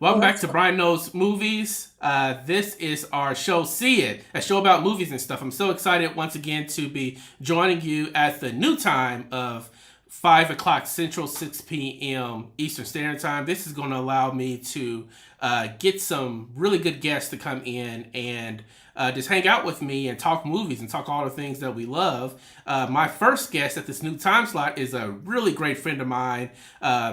Welcome back that's to fun. Brian Knows Movies. This is our show, See It, a show about movies and stuff. I'm so excited once again to be joining you at the new time of 5 o'clock Central, 6 p.m. Eastern Standard Time. This is going to allow me to get some really good guests to come in and just hang out with me and talk movies and talk all the things that we love. My first guest at this new time slot is a really great friend of mine,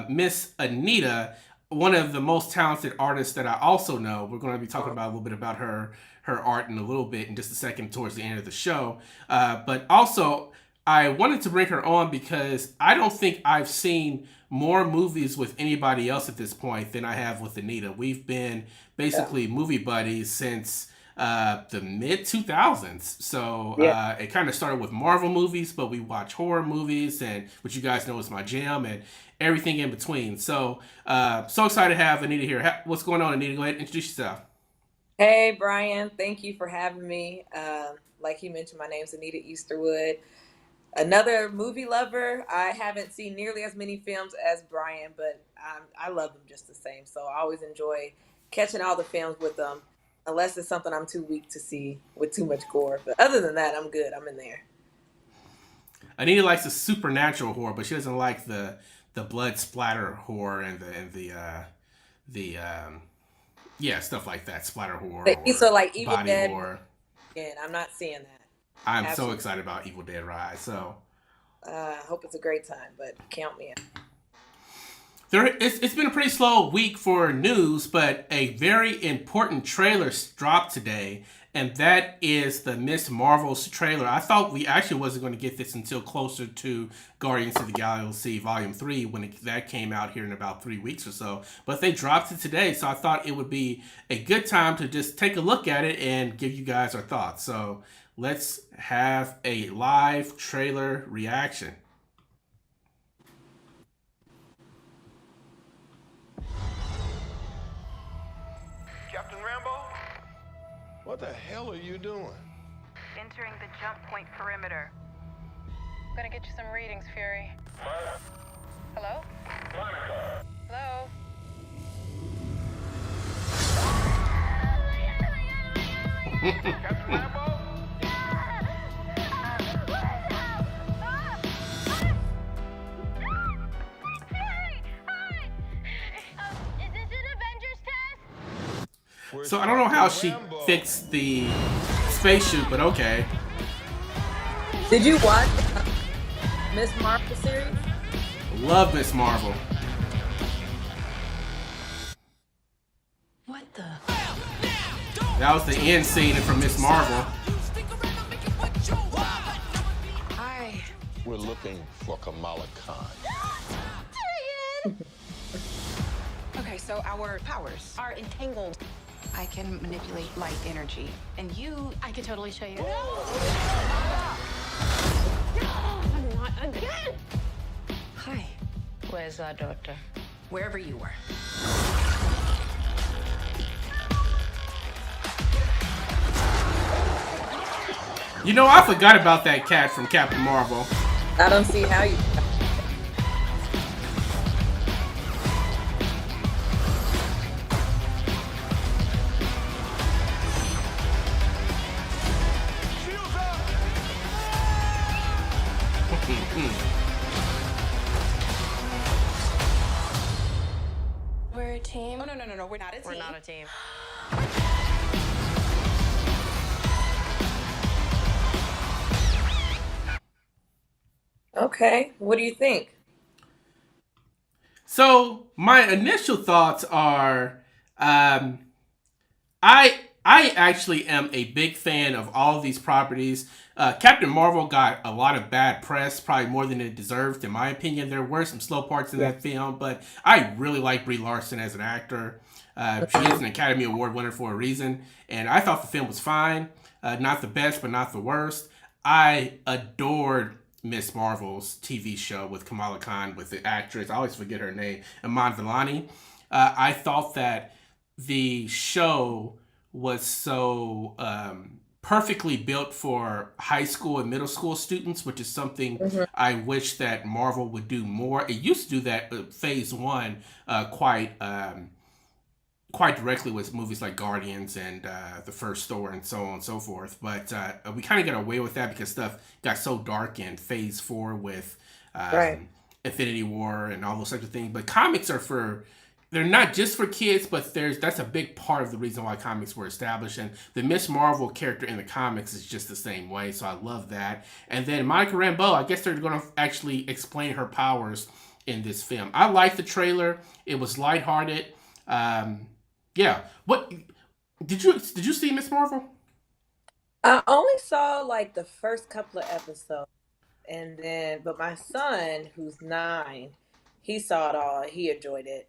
Miss Anita, one of the most talented artists that I also know. We're going to be talking about a little bit about her art in a little bit in just a second towards the end of the show. But also, I wanted to bring her on because I don't think I've seen more movies with anybody else at this point than I have with Anita. We've been Yeah. basically movie buddies since the mid 2000s. So Yeah. it kind of started with Marvel movies, but we watch horror movies, and which you guys know is my jam, and everything in between. So so excited to have Anita here. What's going on, Anita? Go ahead and introduce yourself. Hey, Brian. Thank you for having me. Like you mentioned, my name's Anita Easterwood. Another movie lover. I haven't seen nearly as many films as Brian, but I love them just the same. So I always enjoy catching all the films with them, unless it's something I'm too weak to see with too much gore. But other than that, I'm good. I'm in there. Anita likes the supernatural horror, but she doesn't like the blood splatter horror and the yeah, stuff like that, splatter horror So or like Evil body Dead, horror. and I'm not seeing that. I'm so Absolutely. excited about Evil Dead Rise. So I hope it's a great time, but count me in. it's been a pretty slow week for news, but a very important trailer dropped today, and that is the Miss Marvel's trailer. I thought we actually wasn't going to get this until closer to Guardians of the Galaxy Volume 3 when that came out here in about 3 weeks or so. But they dropped it today, so I thought it would be a good time to just take a look at it and give you guys our thoughts. So let's have a live trailer reaction. Captain Rambo? What the hell are you doing? Entering the jump point perimeter. I'm gonna get you some readings, Fury. Hello? Monica. Hello? Captain Rambo? Is this an Avengers test? Where's So I don't know how Captain she Rambo? fixed the spacesuit, but okay. Did you watch Miss Marvel series? Love Miss Marvel. What the? That was the end scene from Miss Marvel. Hi. We're looking for Kamala Khan. Okay, so our powers are entangled. I can manipulate light energy. And you, I could totally show you. Not again! hi, Where's our daughter? wherever you were. You know, I forgot about that cat from Captain Marvel. I don't see how you. Shields up! We're a team. Oh, no, we're not a team. We're not a team. Okay, what do you think? So my initial thoughts are, I actually am a big fan of all of these properties. Captain Marvel got a lot of bad press, probably more than it deserved, in my opinion. There were some slow parts in Yeah. that film, but I really like Brie Larson as an actor. She is an Academy Award winner for a reason, and I thought the film was fine. Not the best, but not the worst. I adored Miss Marvel's TV show with Kamala Khan, with the actress. I always forget her name, Iman Vellani. I thought that the show was so perfectly built for high school and middle school students, which is something Mhm. I wish that Marvel would do more. It used to do that Phase One quite quite directly with movies like Guardians and the first Thor and so on and so forth. But we kind of got away with that because stuff got so dark in Phase 4 with Right. Infinity War and all those types of things. But comics are for they're not just for kids, but that's a big part of the reason why comics were established. And the Miss Marvel character in the comics is just the same way, so I love that. And then Monica Rambeau, I guess they're going to actually explain her powers in this film. I liked the trailer; it was lighthearted. Um, yeah. What did you see Miss Marvel? I only saw like the first couple of episodes. And then, but my son, who's 9, he saw it all. He enjoyed it.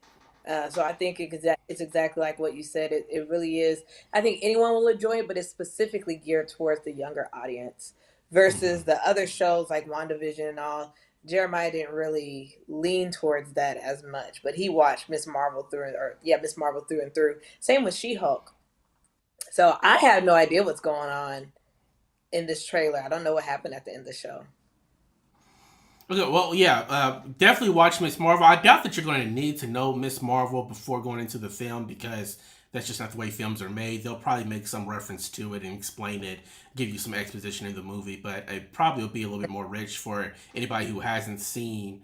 So I think it's exactly like what you said. It really is. I think anyone will enjoy it, but it's specifically geared towards the younger audience versus the other shows like WandaVision and all. Jeremiah didn't really lean towards that as much, but he watched Miss Marvel through and through. Same with She-Hulk. So I have no idea what's going on in this trailer. I don't know what happened at the end of the show. Okay, well, yeah, definitely watch Miss Marvel. I doubt that you're going to need to know Miss Marvel before going into the film because that's just not the way films are made. They'll probably make some reference to it and explain it, give you some exposition in the movie, but it probably will be a little bit more rich for anybody who hasn't seen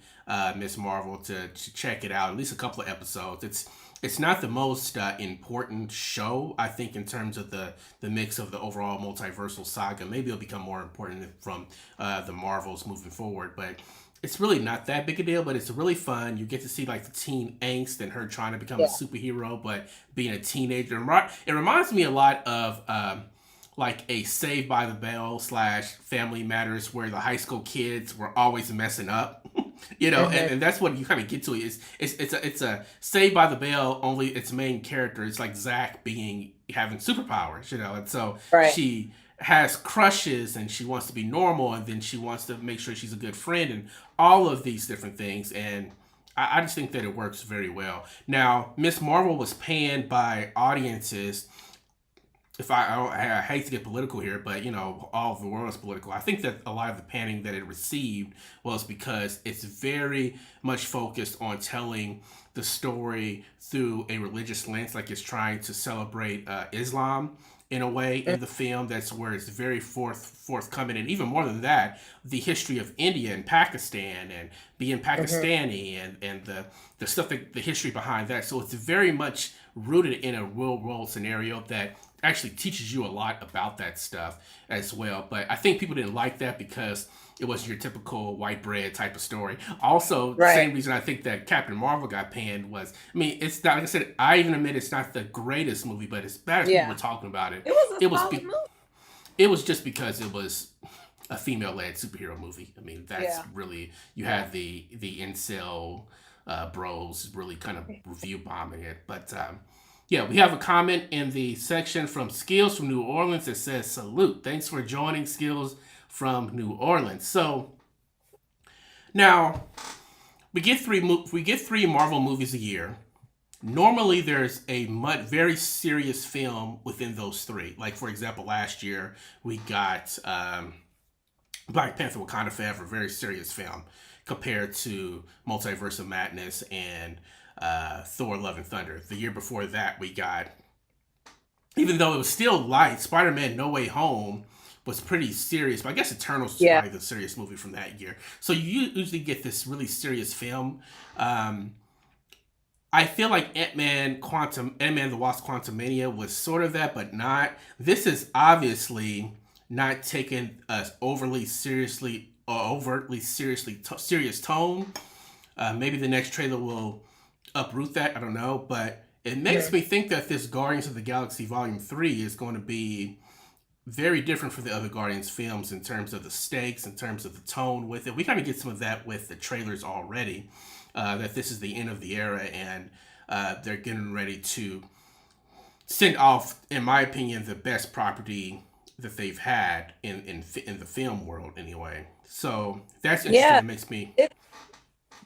Miss Marvel to check it out. At least a couple of episodes. It's not the most important show, I think, in terms of the mix of the overall multiversal saga. Maybe it'll become more important from the Marvels moving forward, but it's really not that big a deal. But it's really fun. You get to see like the teen angst and her trying to become a Yeah. superhero, but being a teenager. It reminds me a lot of like a Saved by the Bell / Family Matters, where the high school kids were always messing up. And that's what you kind of get to. It's a Saved by the Bell, only its main character is like Zach having superpowers, and so Right. she has crushes and she wants to be normal, and then she wants to make sure she's a good friend and all of these different things. And I just think that it works very well. Now, Miss Marvel was panned by audiences. If I hate to get political here, but all of the world is political. I think that a lot of the panning that it received was because it's very much focused on telling the story through a religious lens, like it's trying to celebrate Islam in a way in the film. That's where it's very forthcoming, and even more than that, the history of India and Pakistan and being Pakistani and the stuff that the history behind that. So it's very much rooted in a real world scenario that actually teaches you a lot about that stuff as well. But I think people didn't like that because it wasn't your typical white bread type of story. Also, the Right. same reason I think that Captain Marvel got panned was, I mean, it's not, like I said, I even admit it's not the greatest movie, but as bad as people Yeah. were talking about it, It was a it was solid movie. it was just because it was a female-led superhero movie. I mean, that's Yeah. really, you had the incel bros really kind of review bombing it. But yeah, we have a comment in the section from Skills from New Orleans that says, "Salute. Thanks for joining, Skills from New Orleans." So now we get three Marvel movies a year. Normally, there's a very serious film within those three. Like, for example, last year we got Black Panther: Wakanda Forever, a very serious film compared to Multiverse of Madness and Thor: Love and Thunder. The year before that, we got, even though it was still light, Spider-Man: No Way Home was pretty serious, but I guess Eternals was Yeah. probably the serious movie from that year. So you usually get this really serious film. I feel like Ant-Man the Wasp: Quantumania was sort of that, but not. This is obviously not taken a serious tone. Maybe the next trailer will uproot that. I don't know, but it makes me think that this Guardians of the Galaxy Volume 3 is going to be very different from the other Guardians films in terms of the stakes, in terms of the tone with it. We kind of get some of that with the trailers already. That this is the end of the era, and they're getting ready to send off, in my opinion, the best property that they've had in the film world anyway. So that's interesting. Yeah. It makes me.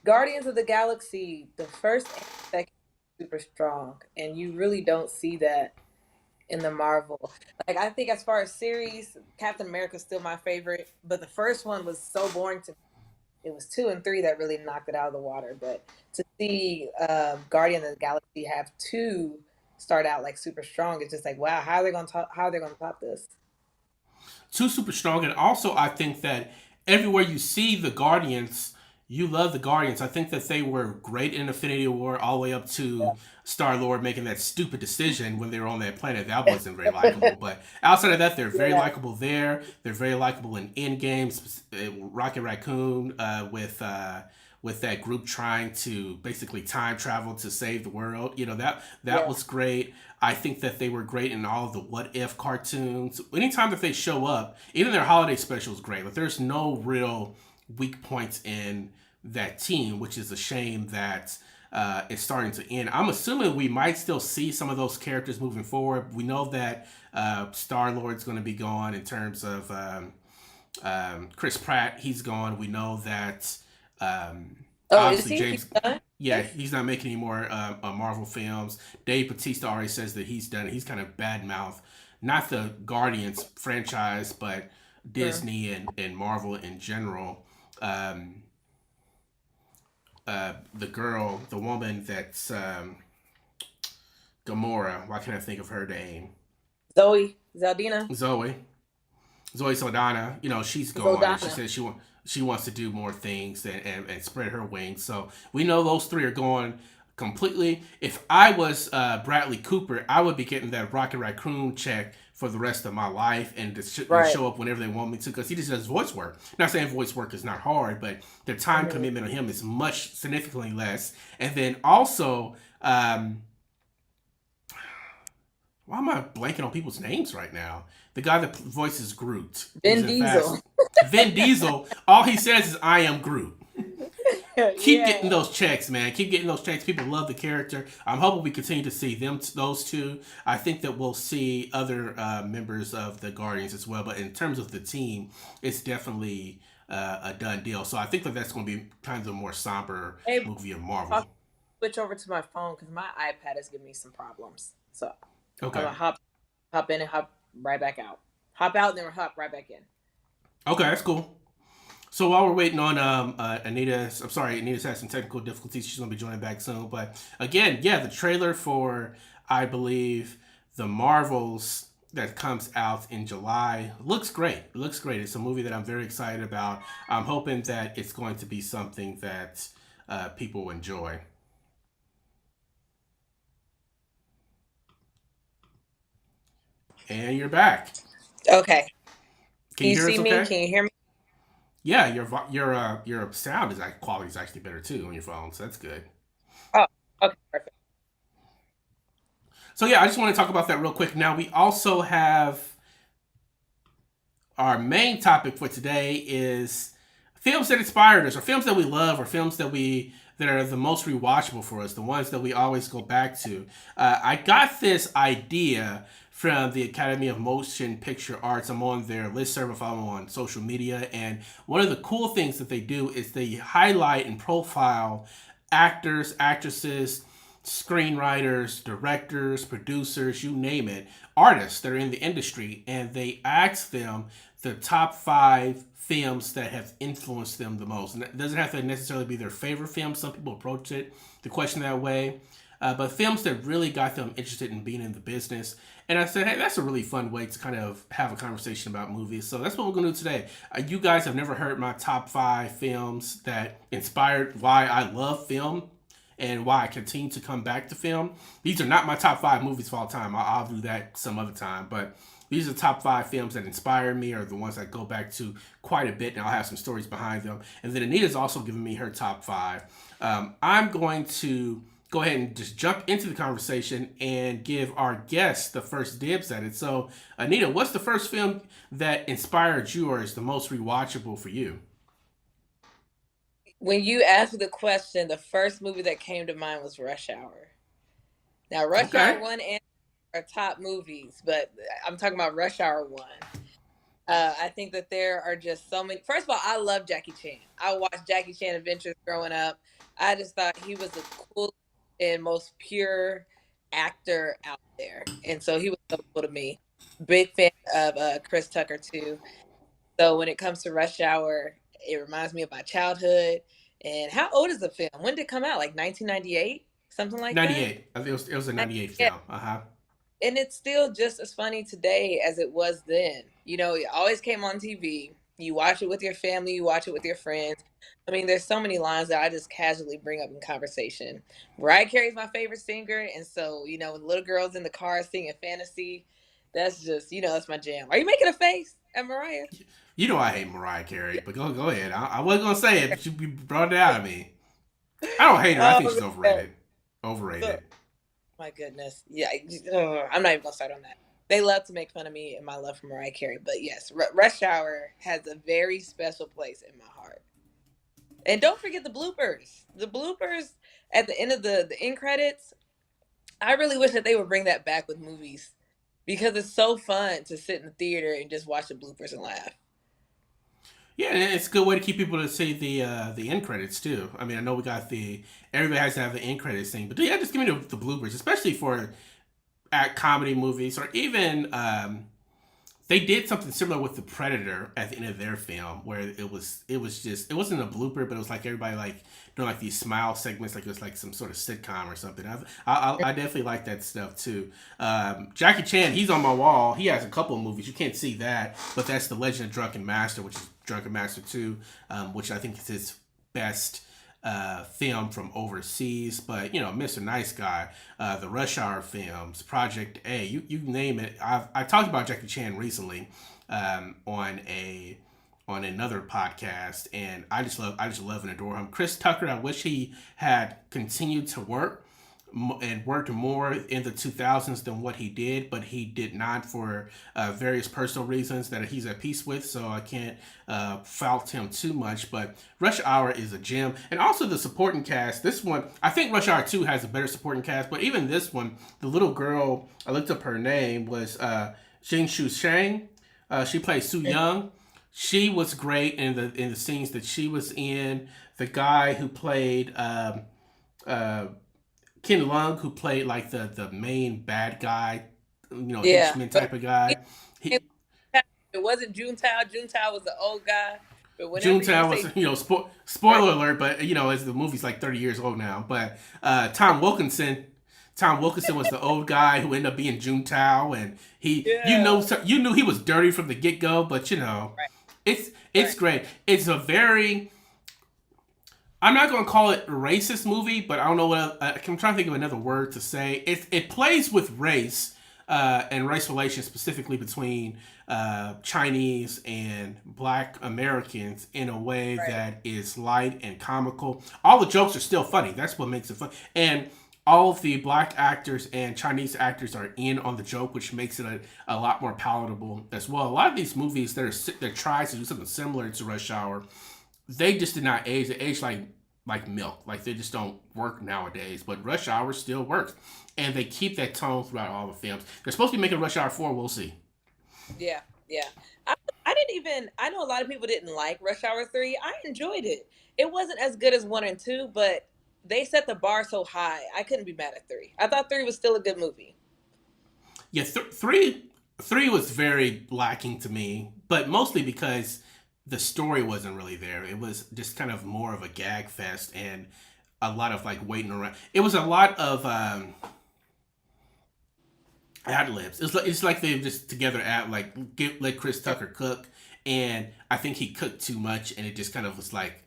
Guardians of the Galaxy, the first and second super strong, and you really don't see that in the Marvel. Like, I think as far as series, Captain America's still my favorite, but the first one was so boring to me. It was 2 and 3 that really knocked it out of the water. But to see Guardian of the Galaxy have 2 start out like super strong. It's just like, wow, how are they gonna top? How are they gonna top this? Too super strong, and also I think that everywhere you see the Guardians, you love the Guardians. I think that they were great in Infinity War, all the way up to Star Lord making that stupid decision when they were on that planet. That wasn't very likable. But outside of that, they're very Yeah, likable there. They're very likable in Endgame. Rocket Raccoon with that group trying to basically time travel to save the world. You know, that yeah, was great. I think that they were great in all of the What If cartoons. Anytime that they show up, even their holiday special is great. Like there's no real weak points in that team, which is a shame that it's starting to end. I'm assuming we might still see some of those characters moving forward. We know that Star Lord's going to be gone in terms of Chris Pratt. He's gone. We know that Oh, is obviously he? He's James. done? Yeah, he's not making any more Marvel films. Dave Bautista already says that he's done it. He's kind of bad mouth, not the Guardians franchise, but Mm. Disney and Marvel in general. Um, the girl, the woman that's Gamora. Why can't I think of her name? Zoe, Zeldina, Zoe. Zoe Saldana. You know, she's gone, and she Zoldana. says she wants to do more things and spread her wings. So we know those three are going completely. If I was Bradley Cooper, I would be getting that Rocket Raccoon check for the rest of my life and to Right. show up whenever they want me to because he just does voice work. Not saying voice work is not hard, but the time Hmm. commitment on him is much significantly less. And then also, why am I blanking on people's names right now? The guy that voices Groot, who's Vin in Diesel. Fast. Vin Diesel, all he says is, I am Groot. Keep Yeah. getting those checks, man. Keep getting those checks. People love the character. I'm hoping we continue to see those two. I think that we'll see other members of the Guardians as well. But in terms of the team, it's definitely a done deal. So I think that that's going to be kind of a more somber Hey, movie of I'll Marvel. switch over to my phone because my iPad is giving me some problems. So I'm Okay. gonna hop in and hop right back out. Hop out and then hop right back in. Okay, that's cool. So while we're waiting on Anita's, I'm sorry, Anita's had some technical difficulties. She's gonna be joining back soon. But again, yeah, the trailer for I believe the Marvels that comes out in July looks great. It looks great. It's a movie that I'm very excited about. I'm hoping that it's going to be something that people enjoy. And you're back. Okay. Can Can you you hear see us? me? Okay. Can you hear me? Yeah, your sound is quality is actually better too on your phone, so that's good. Oh, okay, perfect. So yeah, I just want to talk about that real quick. Now we also have our main topic for today is films that inspired us, or films that we love, or films that are the most rewatchable for us, the ones that we always go back to. I got this idea from the Academy of Motion Picture Arts. I'm on their listserv if I'm on social media, and one of the cool things that they do is they highlight and profile actors, actresses, screenwriters, directors, producers, you name it, artists that are in the industry, and they ask them the top five films that have influenced them the most. And it doesn't have to necessarily be their favorite film. Some people approach the question that way. But films that really got them interested in being in the business. And I said, hey, that's a really fun way to kind of have a conversation about movies. So that's what we're going to do today. You guys have never heard my top five films that inspired why I love film and why I continue to come back to film. These are not my top five movies of all time. I'll do that some other time. But these are the top five films that inspired me, or the ones I go back to quite a bit, and I'll have some stories behind them. And then Anita's also given me her top five. I'm going to go ahead and just jump into the conversation and give our guests the first dibs at it. So, Anita, what's the first film that inspired you or is the most rewatchable for you? When you asked the question, the first movie that came to mind was Rush Hour. Now, Rush Hour Okay. 1 and are top movies, but I'm talking about Rush Hour 1. I think that there are just so many. First of all, I love Jackie Chan. I watched Jackie Chan Adventures growing up. I just thought he was the coolest and most pure actor out there. And so he was so cool to me. Big fan of Chris Tucker, too. So when it comes to Rush Hour, it reminds me of my childhood. And how old is the film? When did it come out? Like 1998? something like that. 98. I think it was a 98 Yeah, film. Uh-huh. and it's still just as funny today as it was then. You know, it always came on TV. You watch it with your family, you watch it with your friends. I mean, there's so many lines that I just casually bring up in conversation. Mariah Carey's my favorite singer, and so when little girls in the car singing "Fantasy," that's just that's my jam. Are you making a face at Mariah? You know I hate Mariah Carey, but go ahead. I wasn't gonna say it, but you brought it out of me. I don't hate her. I think Oh, she's man. overrated. So, Overrated. my goodness, yeah. I'm not even gonna start on that. They love to make fun of me and my love for Mariah Carey, but yes, Rush Hour has a very special place in my heart. And don't forget the bloopers. The bloopers at the end of the end credits. I really wish that they would bring that back with movies because it's so fun to sit in the theater and just watch the bloopers and laugh. Yeah, and it's a good way to keep people to see the end credits too. I mean, I know we got the everybody has to have the end credits thing, but yeah, just give me the bloopers, especially for at comedy movies or even they did something similar with the Predator at the end of their film, where it wasn't a blooper, but it was like everybody like doing like these smile segments, like it was like some sort of sitcom or something. I definitely like that stuff too. Jackie Chan, he's on my wall. He has a couple of movies. You can't see that, but that's The Legend of Drunken Master, which is Drunken Master 2, which I think is his best film from overseas. But Mr. Nice Guy, the Rush Hour films, Project A, you name it. I talked about Jackie Chan recently on another podcast, and I just love and adore him. Chris Tucker, I wish he had continued to work and worked more in the 2000s than what he did, but he did not for various personal reasons that he's at peace with, so I can't fault him too much. But Rush Hour is a gem. And also the supporting cast. This one, I think Rush Hour 2 has a better supporting cast, but even this one, the little girl, I looked up her name, was Jing Shu Shang. She plays Su Young. She was great in the scenes that she was in. The guy who played Ken Lung, who played like the main bad guy, Yeah, henchman but type of guy. it He wasn't Juntao. Juntao was the old guy. But whenever you Toontown was, say spoiler alert, but as the movie's like 30 years old now. But Tom Wilkinson was the old guy who ended up being Juntao, and yeah, you knew he was dirty from the get go. But right, it's right, great. It's a very, I'm not going to call it a racist movie, but I don't know what I'm trying to think of another word to say. It plays with race and race relations, specifically between Chinese and Black Americans, in a way right, that is light and comical. All the jokes are still funny. That's what makes it fun. And all of the Black actors and Chinese actors are in on the joke, which makes it a lot more palatable as well. A lot of these movies that try to do something similar to Rush Hour, they just did not age. They age like milk. Like they just don't work nowadays. But Rush Hour still works, and they keep that tone throughout all the films. They're supposed to be making Rush Hour 4. We'll see. yeah, yeah. I didn't even. I know a lot of people didn't like Rush Hour 3. I enjoyed it. It wasn't as good as 1 and 2, but they set the bar so high. I couldn't be mad at 3. I thought 3 was still a good movie. Yeah, three was very lacking to me, but mostly because the story wasn't really there. It was just kind of more of a gag fest and a lot of like waiting around. It was a lot of ad libs. It's like they just together let Chris Tucker cook, and I think he cooked too much, and it just kind of was like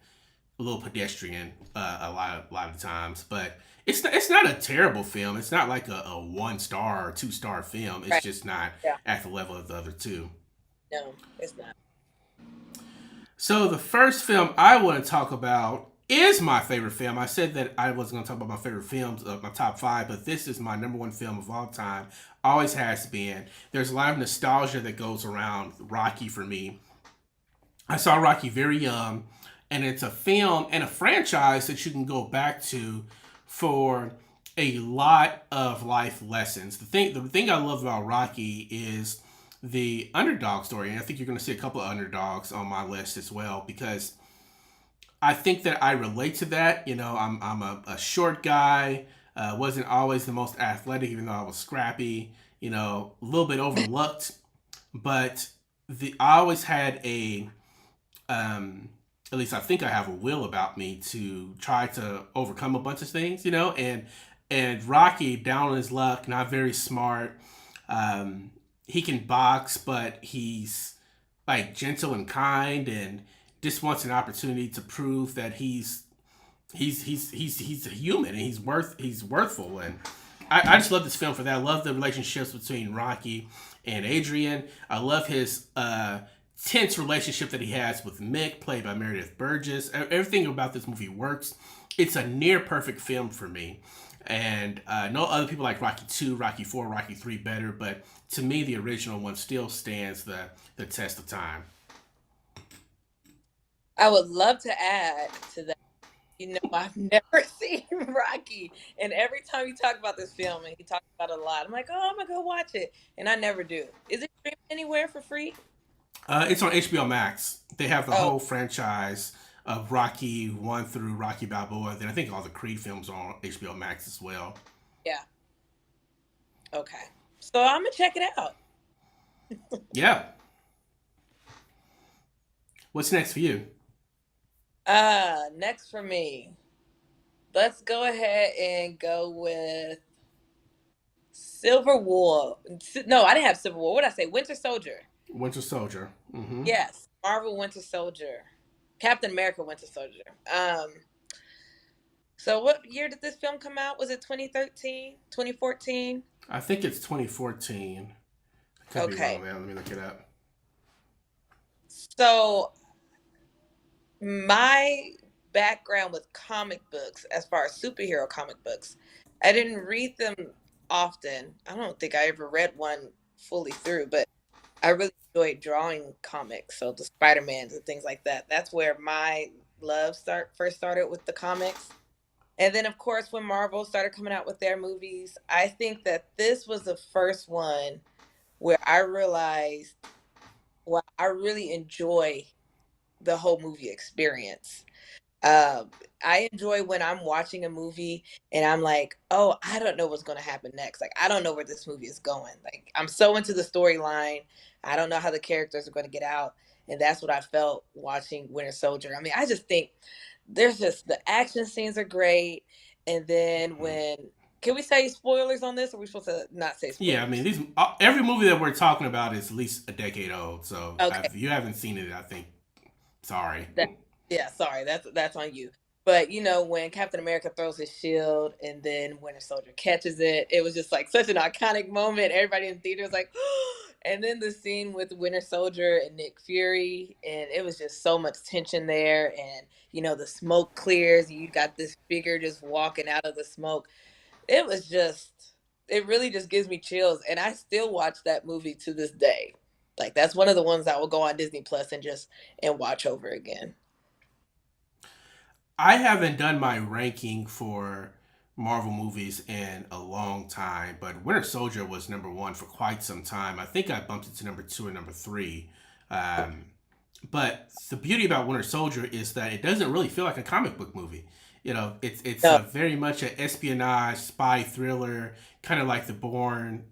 a little pedestrian a lot of times. But it's not a terrible film. It's not like a 1 star or 2 star film. It's Right. just not Yeah. at the level of the other two. No, it's not. So the first film I want to talk about is my favorite film. I said that I wasn't going to talk about my favorite films of my top 5, but this is my number 1 film of all time. Always has been. There's a lot of nostalgia that goes around Rocky for me. I saw Rocky very young, and it's a film and a franchise that you can go back to for a lot of life lessons. The thing I love about Rocky is the underdog story, and I think you're going to see a couple of underdogs on my list as well, because I think that I relate to that. I'm a short guy, wasn't always the most athletic, even though I was scrappy, a little bit overlooked, but I always had at least I think I have a will about me to try to overcome a bunch of things, and And Rocky, down on his luck, not very smart. He can box, but he's like gentle and kind, and just wants an opportunity to prove that he's a human and he's worthful. And I just love this film for that. I love the relationships between Rocky and Adrian. I love his tense relationship that he has with Mick, played by Meredith Burgess. Everything about this movie works. It's a near perfect film for me. And no other people like Rocky 2, Rocky 4, Rocky 3 better, but to me, the original one still stands the test of time. I would love to add to that. I've never seen Rocky, and every time you talk about this film, and he talks about it a lot, I'm like, oh, I'm gonna go watch it, and I never do. Is it streaming anywhere for free? It's on HBO Max. They have the Oh, whole franchise of Rocky 1 through Rocky Balboa. Then I think all the Creed films are on HBO Max as well. yeah. Okay. So I'm gonna check it out. Yeah. What's next for you? Next for me, let's go ahead and go with Silver War. No, I didn't have Civil War. What did I say? Winter Soldier. Winter Soldier. Mm-hmm. Yes, Marvel Winter Soldier. Captain America Winter Soldier. So what year did this film come out? Was it 2013, 2014? I think it's 2014. I could be Okay. wrong, man. Let me look it up. So my background with comic books, as far as superhero comic books, I didn't read them often. I don't think I ever read one fully through, but I really enjoyed drawing comics. So the Spider-Mans and things like that. That's where my love first started with the comics. And then, of course, when Marvel started coming out with their movies, I think that this was the first one where I realized, well, I really enjoy the whole movie experience. Um, I enjoy when I'm watching a movie and I'm like, oh, I don't know what's going to happen next. Like, I don't know where this movie is going. Like, I'm so into the storyline. I don't know how the characters are going to get out. And that's what I felt watching Winter Soldier. I mean, I just think there's just the action scenes are great. And then can we say spoilers on this? Or are we supposed to not say Yeah, I spoilers? mean, every movie that we're talking about is at least a decade old. So Okay. if you haven't seen it, I think sorry. That, yeah, sorry, that's on you. But when Captain America throws his shield and then Winter Soldier catches it, it was just like such an iconic moment. Everybody in the theater was like, and then the scene with Winter Soldier and Nick Fury, and it was just so much tension there. And the smoke clears, you got this figure just walking out of the smoke. It was just, it really just gives me chills, and I still watch that movie to this day. Like that's one of the ones that will go on Disney Plus and watch over again. I haven't done my ranking for Marvel movies in a long time, but Winter Soldier was number one for quite some time. I think I bumped it to number two or number three. Um, but the beauty about Winter Soldier is that it doesn't really feel like a comic book movie. It's No, a very much an espionage spy thriller, kind of like the Bourne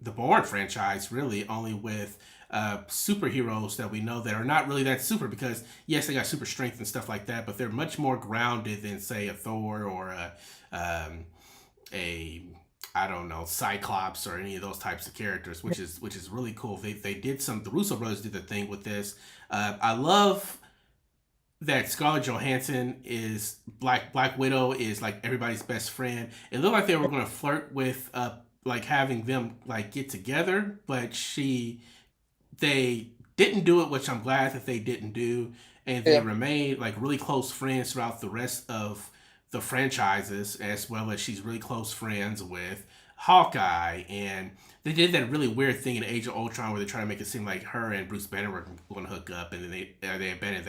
franchise, really, only with superheroes that we know that are not really that super because yes, they got super strength and stuff like that, but they're much more grounded than say a Thor or a I don't know Cyclops or any of those types of characters, which is really cool. They did some. The Russo brothers did the thing with this. I love that Scarlett Johansson is Black Widow is like everybody's best friend. It looked like they were going to flirt with like having them like get together, but they didn't do it, which I'm glad that they didn't do, and they yeah, remained like really close friends throughout the rest of the franchises, as well as she's really close friends with Hawkeye, and they did that really weird thing in Age of Ultron where they try to make it seem like her and Bruce Banner were going to hook up, and then they abandoned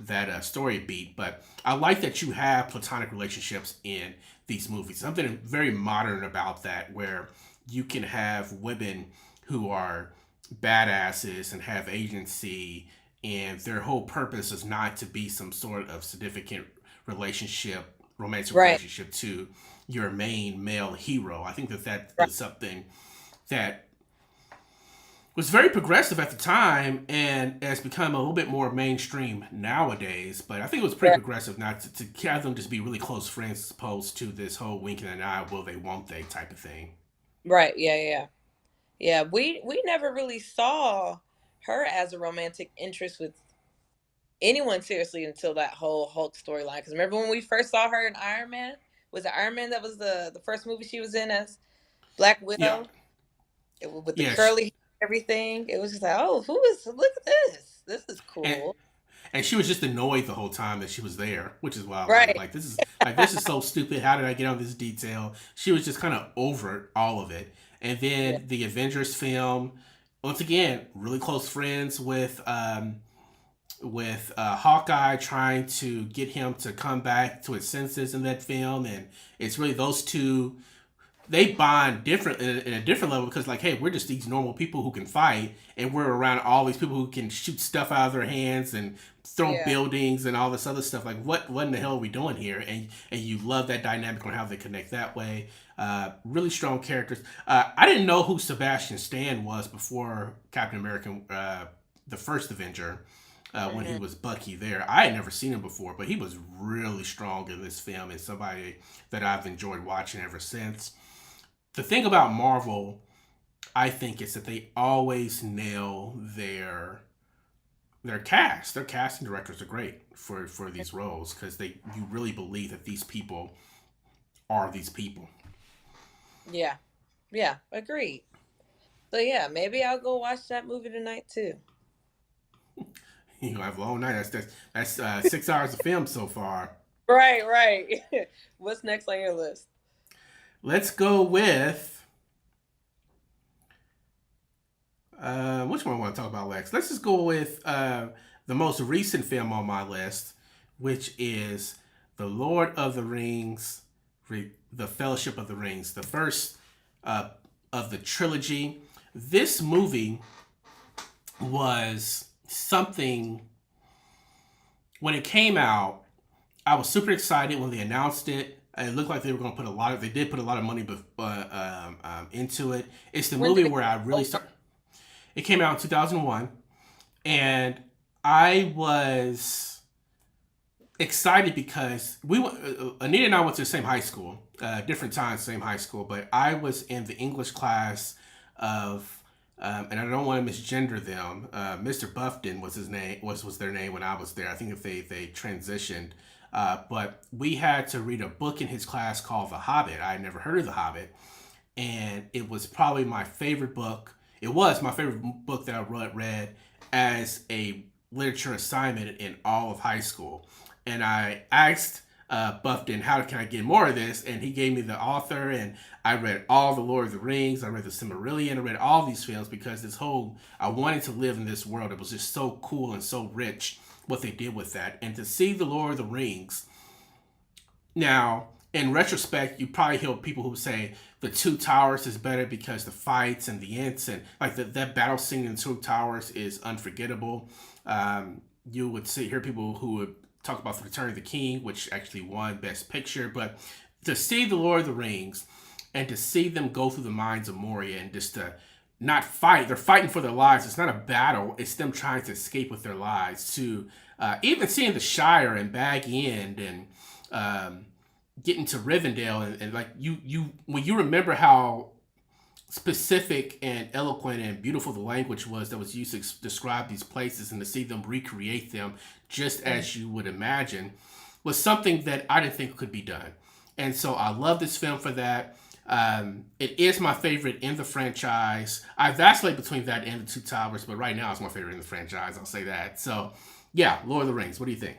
that story beat. But I like that you have platonic relationships in these movies. Something very modern about that, where you can have women who are badasses and have agency, and their whole purpose is not to be some sort of significant romantic right, relationship to your main male hero. I think that right, is something that was very progressive at the time and has become a little bit more mainstream nowadays. But I think it was pretty Yeah. progressive not to have them just be really close friends as opposed to this whole winking an eye, will they, won't they type of thing. Right. Yeah. Yeah. Yeah. We never really saw her as a romantic interest with anyone seriously until that whole Hulk storyline. Because remember when we first saw her in Iron Man? Was it Iron Man that was the first movie she was in as Black Yeah, Widow? With the yeah, curly hair and everything. It was just like, oh, who is? Look at this. This is and cool. and she was just annoyed the whole time that she was there, which is why I Right. like this is so stupid. How did I get on this detail? She was just kind of over all of it. And Yeah. then the Avengers film, once again, really close friends with Hawkeye, trying to get him to come back to his senses in that film, and it's really those two, they bond different in a different level because like, hey, we're just these normal people who can fight, and we're around all these people who can shoot stuff out of their hands and throw Yeah. buildings and all this other stuff. Like, what in the hell are we doing here? And you love that dynamic on how they connect that way. Really strong characters. I didn't know who Sebastian Stan was before Captain America, the first Avenger. When he Hmm. was Bucky there, I had never seen him before, but he was really strong in this film and somebody that I've enjoyed watching ever since. The thing about Marvel, I think, is that they always nail their cast. Their casting directors are great for these roles because they you really believe that these people are these people. Yeah. Yeah. Agreed. So yeah, maybe I'll go watch that movie tonight too. You have a long night. That's 6 hours of film so far. Right. Right. What's next on your list? Let's go with which one I want to talk about next. Let's just go with the most recent film on my list, which is The Lord of the Rings, The Fellowship of the Rings, the first uh, of the trilogy. This movie was something when it came out. I was super excited when they announced it. It looked like they were going to put a lot of. They did put a lot of money into it. It's the When movie did it where I come really out? start. It came out in 2001, and I was excited because Anita and I went to the same high school, different times, same high school, but I was in the English class of. And I don't want to misgender them. Mr. Buffton was his name. Was their name when I was there. I think if they transitioned, but we had to read a book in his class called The Hobbit. I had never heard of The Hobbit, and it was probably my favorite book. It was my favorite book that I read as a literature assignment in all of high school. And I asked Buffton, how can I get more of this? And he gave me the author, and I read all the Lord of the Rings. I read the Silmarillion. I read all these films because I wanted to live in this world. It was just so cool and so rich what they did with that. And to see the Lord of the Rings now, in retrospect, you probably hear people who say the Two Towers is better because the fights and the ants and like that battle scene in Two Towers is unforgettable. You would hear people who would talk about the Return of the King, which actually won Best Picture. But to see the Lord of the Rings and to see them go through the mines of Moria and just to not fight, they're fighting for their lives. It's not a battle. It's them trying to escape with their lives. To even seeing the Shire and Bag End and um, getting to Rivendell and like you when you remember how specific and eloquent and beautiful the language was that was used to describe these places and to see them recreate them just Mhm. as you would imagine was something that I didn't think could be done. And so I love this film for that. It is my favorite in the franchise. I vacillate between that and the Two Towers, but right now it's my favorite in the franchise. I'll say that. So, yeah, Lord of the Rings. What do you think?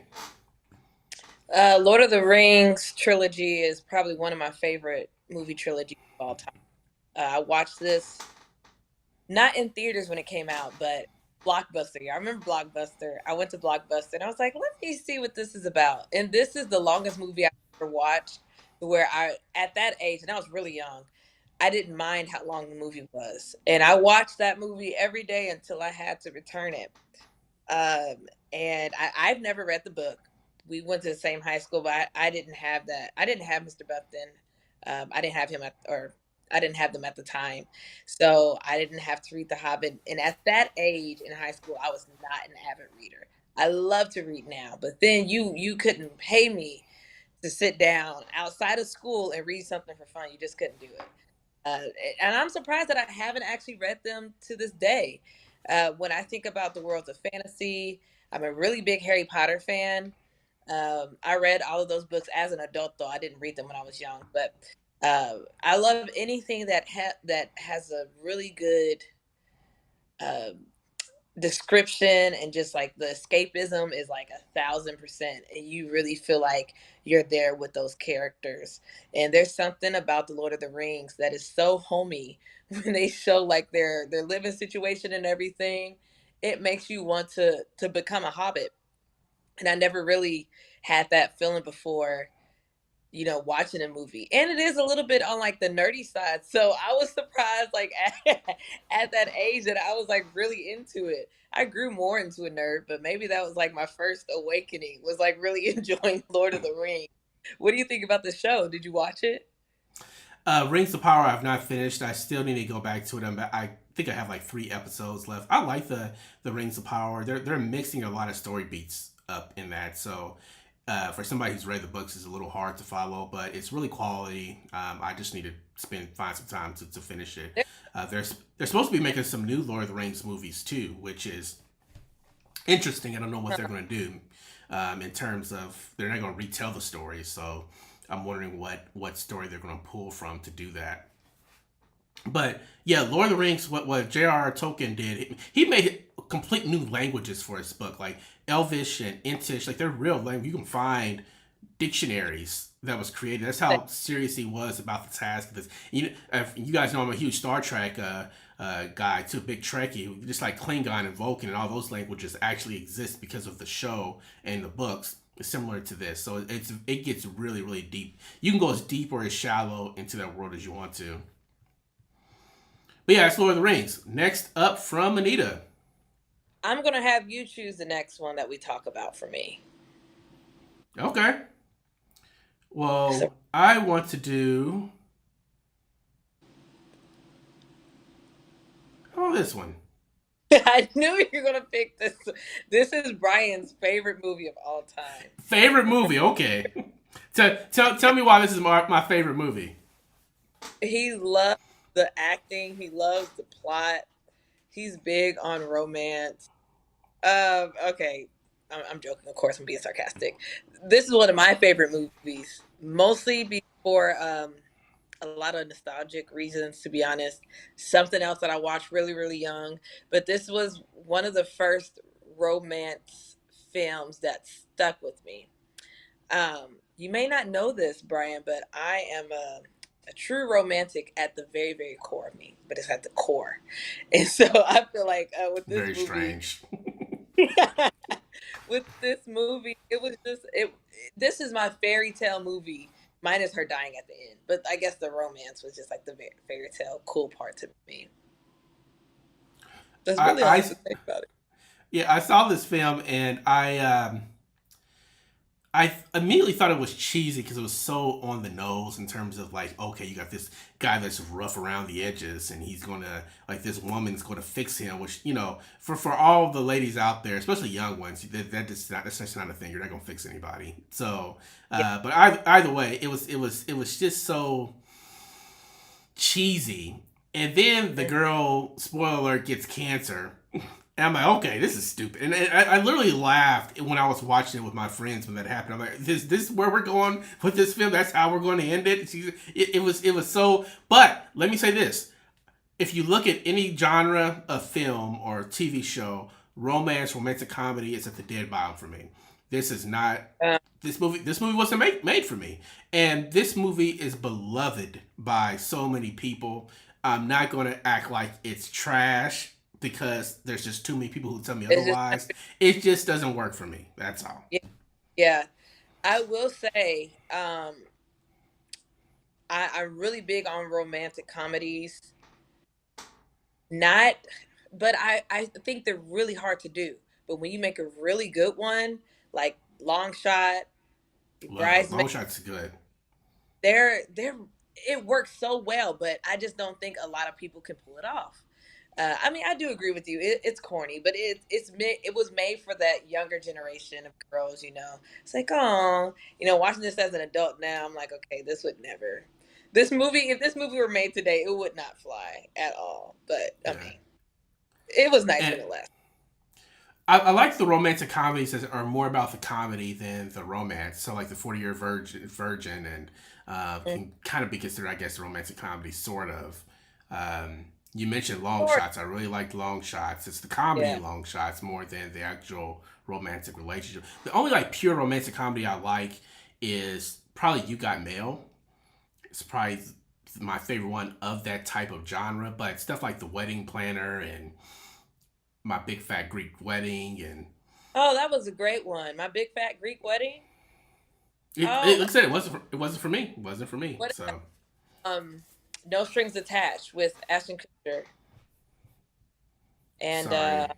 Lord of the Rings trilogy is probably one of my favorite movie trilogies of all time. I watched this not in theaters when it came out, but Blockbuster. Yeah, I remember Blockbuster. I went to Blockbuster and I was like, let me see what this is about. And this is the longest movie I've ever watched. Where at that age, and I was really young, I didn't mind how long the movie was, and I watched that movie every day until I had to return it. And I've never read the book. We went to the same high school, but I didn't have that. I didn't have Mr. Buffton. I didn't have him at or I didn't have them at the time, so I didn't have to read The Hobbit. And at that age in high school, I was not an avid reader. I love to read now, but then you couldn't pay me to sit down outside of school and read something for fun. You just couldn't do it. Uh, and I'm surprised that I haven't actually read them to this day. When I think about the worlds of fantasy, I'm a really big Harry Potter fan. I read all of those books as an adult, though I didn't read them when I was young. But I love anything that has a really good um, description, and just like the escapism is like 1,000%, and you really feel like you're there with those characters. And there's something about the Lord of the Rings that is so homey when they show like their living situation and everything. It makes you want to become a hobbit, and I never really had that feeling before, watching a movie. And it is a little bit on like the nerdy side. So I was surprised like at that age that I was like really into it. I grew more into a nerd, but maybe that was like my first awakening, was like really enjoying Lord of the Rings. What do you think about the show? Did you watch it? Rings of Power, I've not finished. I still need to go back to it. I think I have like 3 episodes left. I like the Rings of Power. They're mixing a lot of story beats up in that. So for somebody who's read the books, it's a little hard to follow, but it's really quality. I just need to find some time to finish it. They're supposed to be making some new Lord of the Rings movies too, which is interesting. I don't know what they're going to do in terms of, they're not going to retell the story. So I'm wondering what story they're going to pull from to do that. But yeah, Lord of the Rings, what J.R.R. Tolkien did, he made complete new languages for his book, like Elvish and Intish, like they're real language. You can find dictionaries that was created. That's how serious he was about the task. Because if you guys know I'm a huge Star Trek guy too, big Trekkie. Just like Klingon and Vulcan and all those languages actually exist because of the show and the books. It's similar to this, so it gets really really deep. You can go as deep or as shallow into that world as you want to. But yeah, it's Lord of the Rings. Next up from Anita. I'm gonna have you choose the next one that we talk about for me. Okay. So Well, I want to do this one. I knew you were gonna pick this. This is Brian's favorite movie of all time. Favorite movie. Okay. Tell me why this is my favorite movie. He loves the acting. He loves the plot. He's big on romance. Okay, I'm joking. Of course, I'm being sarcastic. This is one of my favorite movies, mostly before a lot of nostalgic reasons. To be honest, something else that I watched really, really young. But this was one of the first romance films that stuck with me. You may not know this, Brian, but I am a true romantic at the very, very core of me, but it's at the core. And so I feel like with this Very movie, strange. with this movie, it was just it. This is my fairy tale movie, minus her dying at the end. But I guess the romance was just like the fairy tale cool part to me. That's really all I I have to say about it. Yeah, I saw this film and I immediately thought it was cheesy because it was so on the nose in terms of like, okay, you got this guy that's rough around the edges, and he's gonna like this woman's gonna fix him. Which for all the ladies out there, especially young ones, that's just not a thing. You're not gonna fix anybody. So, Yeah, but either way, it was just so cheesy. And then the girl, spoiler alert, gets cancer. And I'm like, okay, this is stupid. And I literally laughed when I was watching it with my friends when that happened. I'm like, this is where we're going with this film. That's how we're going to end it. It was so. But let me say this: if you look at any genre of film or TV show, romance, romantic comedy is at the dead bottom for me. This is not uh, this movie wasn't made for me. And this movie is beloved by so many people. I'm not going to act like it's trash because there's just too many people who tell me it's just otherwise. It just doesn't work for me. That's all. yeah, yeah. I will say, I'm really big on romantic comedies. Not, but I think they're really hard to do. But when you make a really good one, like Long Shot, Long Bridesmaid, Shot's good. they're it works so well, but I just don't think a lot of people can pull it off. I mean, I do agree with you. It's corny, but it was made for that younger generation of girls. You know, it's like, oh, watching this as an adult now, I'm like, okay, this would never. This movie, if this movie were made today, it would not fly at all. But I Yeah. mean, it was nice when And it lasted. I like the romantic comedies that are more about the comedy than the romance. So like the 40 Year Virgin and can kind of be considered, I guess, a romantic comedy, sort of. You mentioned Long Or Shots. I really liked Long Shots. It's the comedy yeah, in Long Shots more than the actual romantic relationship. The only like pure romantic comedy I like is probably You Got Mail. It's probably my favorite one of that type of genre. But stuff like The Wedding Planner and My Big Fat Greek Wedding and oh, that was a great one. My Big Fat Greek Wedding. it Oh, looks like it wasn't for me. It wasn't for me. what? So Um, No Strings Attached with Ashton Kutcher and sorry.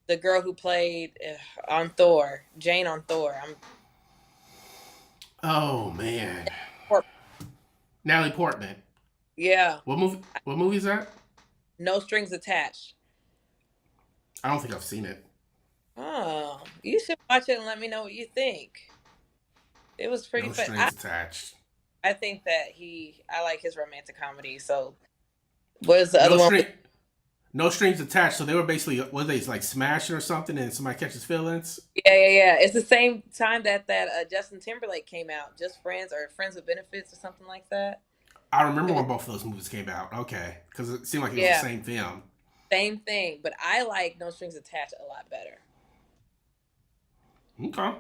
the girl who played on Thor, Jane on Thor. I'm Oh man, or Natalie Portman. yeah, What movie? What movie is that? No Strings Attached. I don't think I've seen it. Oh, you should watch it and let me know what you think. It was pretty No fun. strings attached. I think that I like his romantic comedy. So what is the No other one? string. No strings attached. So they were basically what they like smashing or something, and somebody catches feelings. Yeah. It's the same time that Justin Timberlake came out, Just Friends or Friends with Benefits or something like that. I It remember was when both of those movies came out. Okay, because it seemed like it was the yeah, same film. same thing. But I like No Strings Attached a lot better. Okay.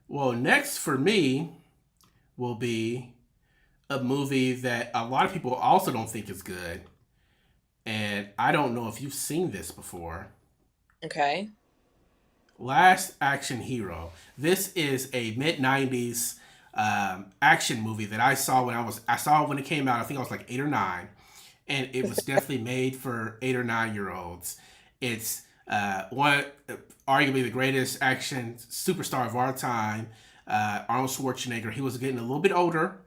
Well, next for me will be a movie that a lot of people also don't think is good, and I don't know if you've seen this before. Okay. Last Action Hero. This is a mid '90s action movie that I saw it when it came out. I think I was like 8 or 9, and it was definitely made for 8 or 9 year olds. It's one arguably the greatest action superstar of our time, Arnold Schwarzenegger. He was getting a little bit older,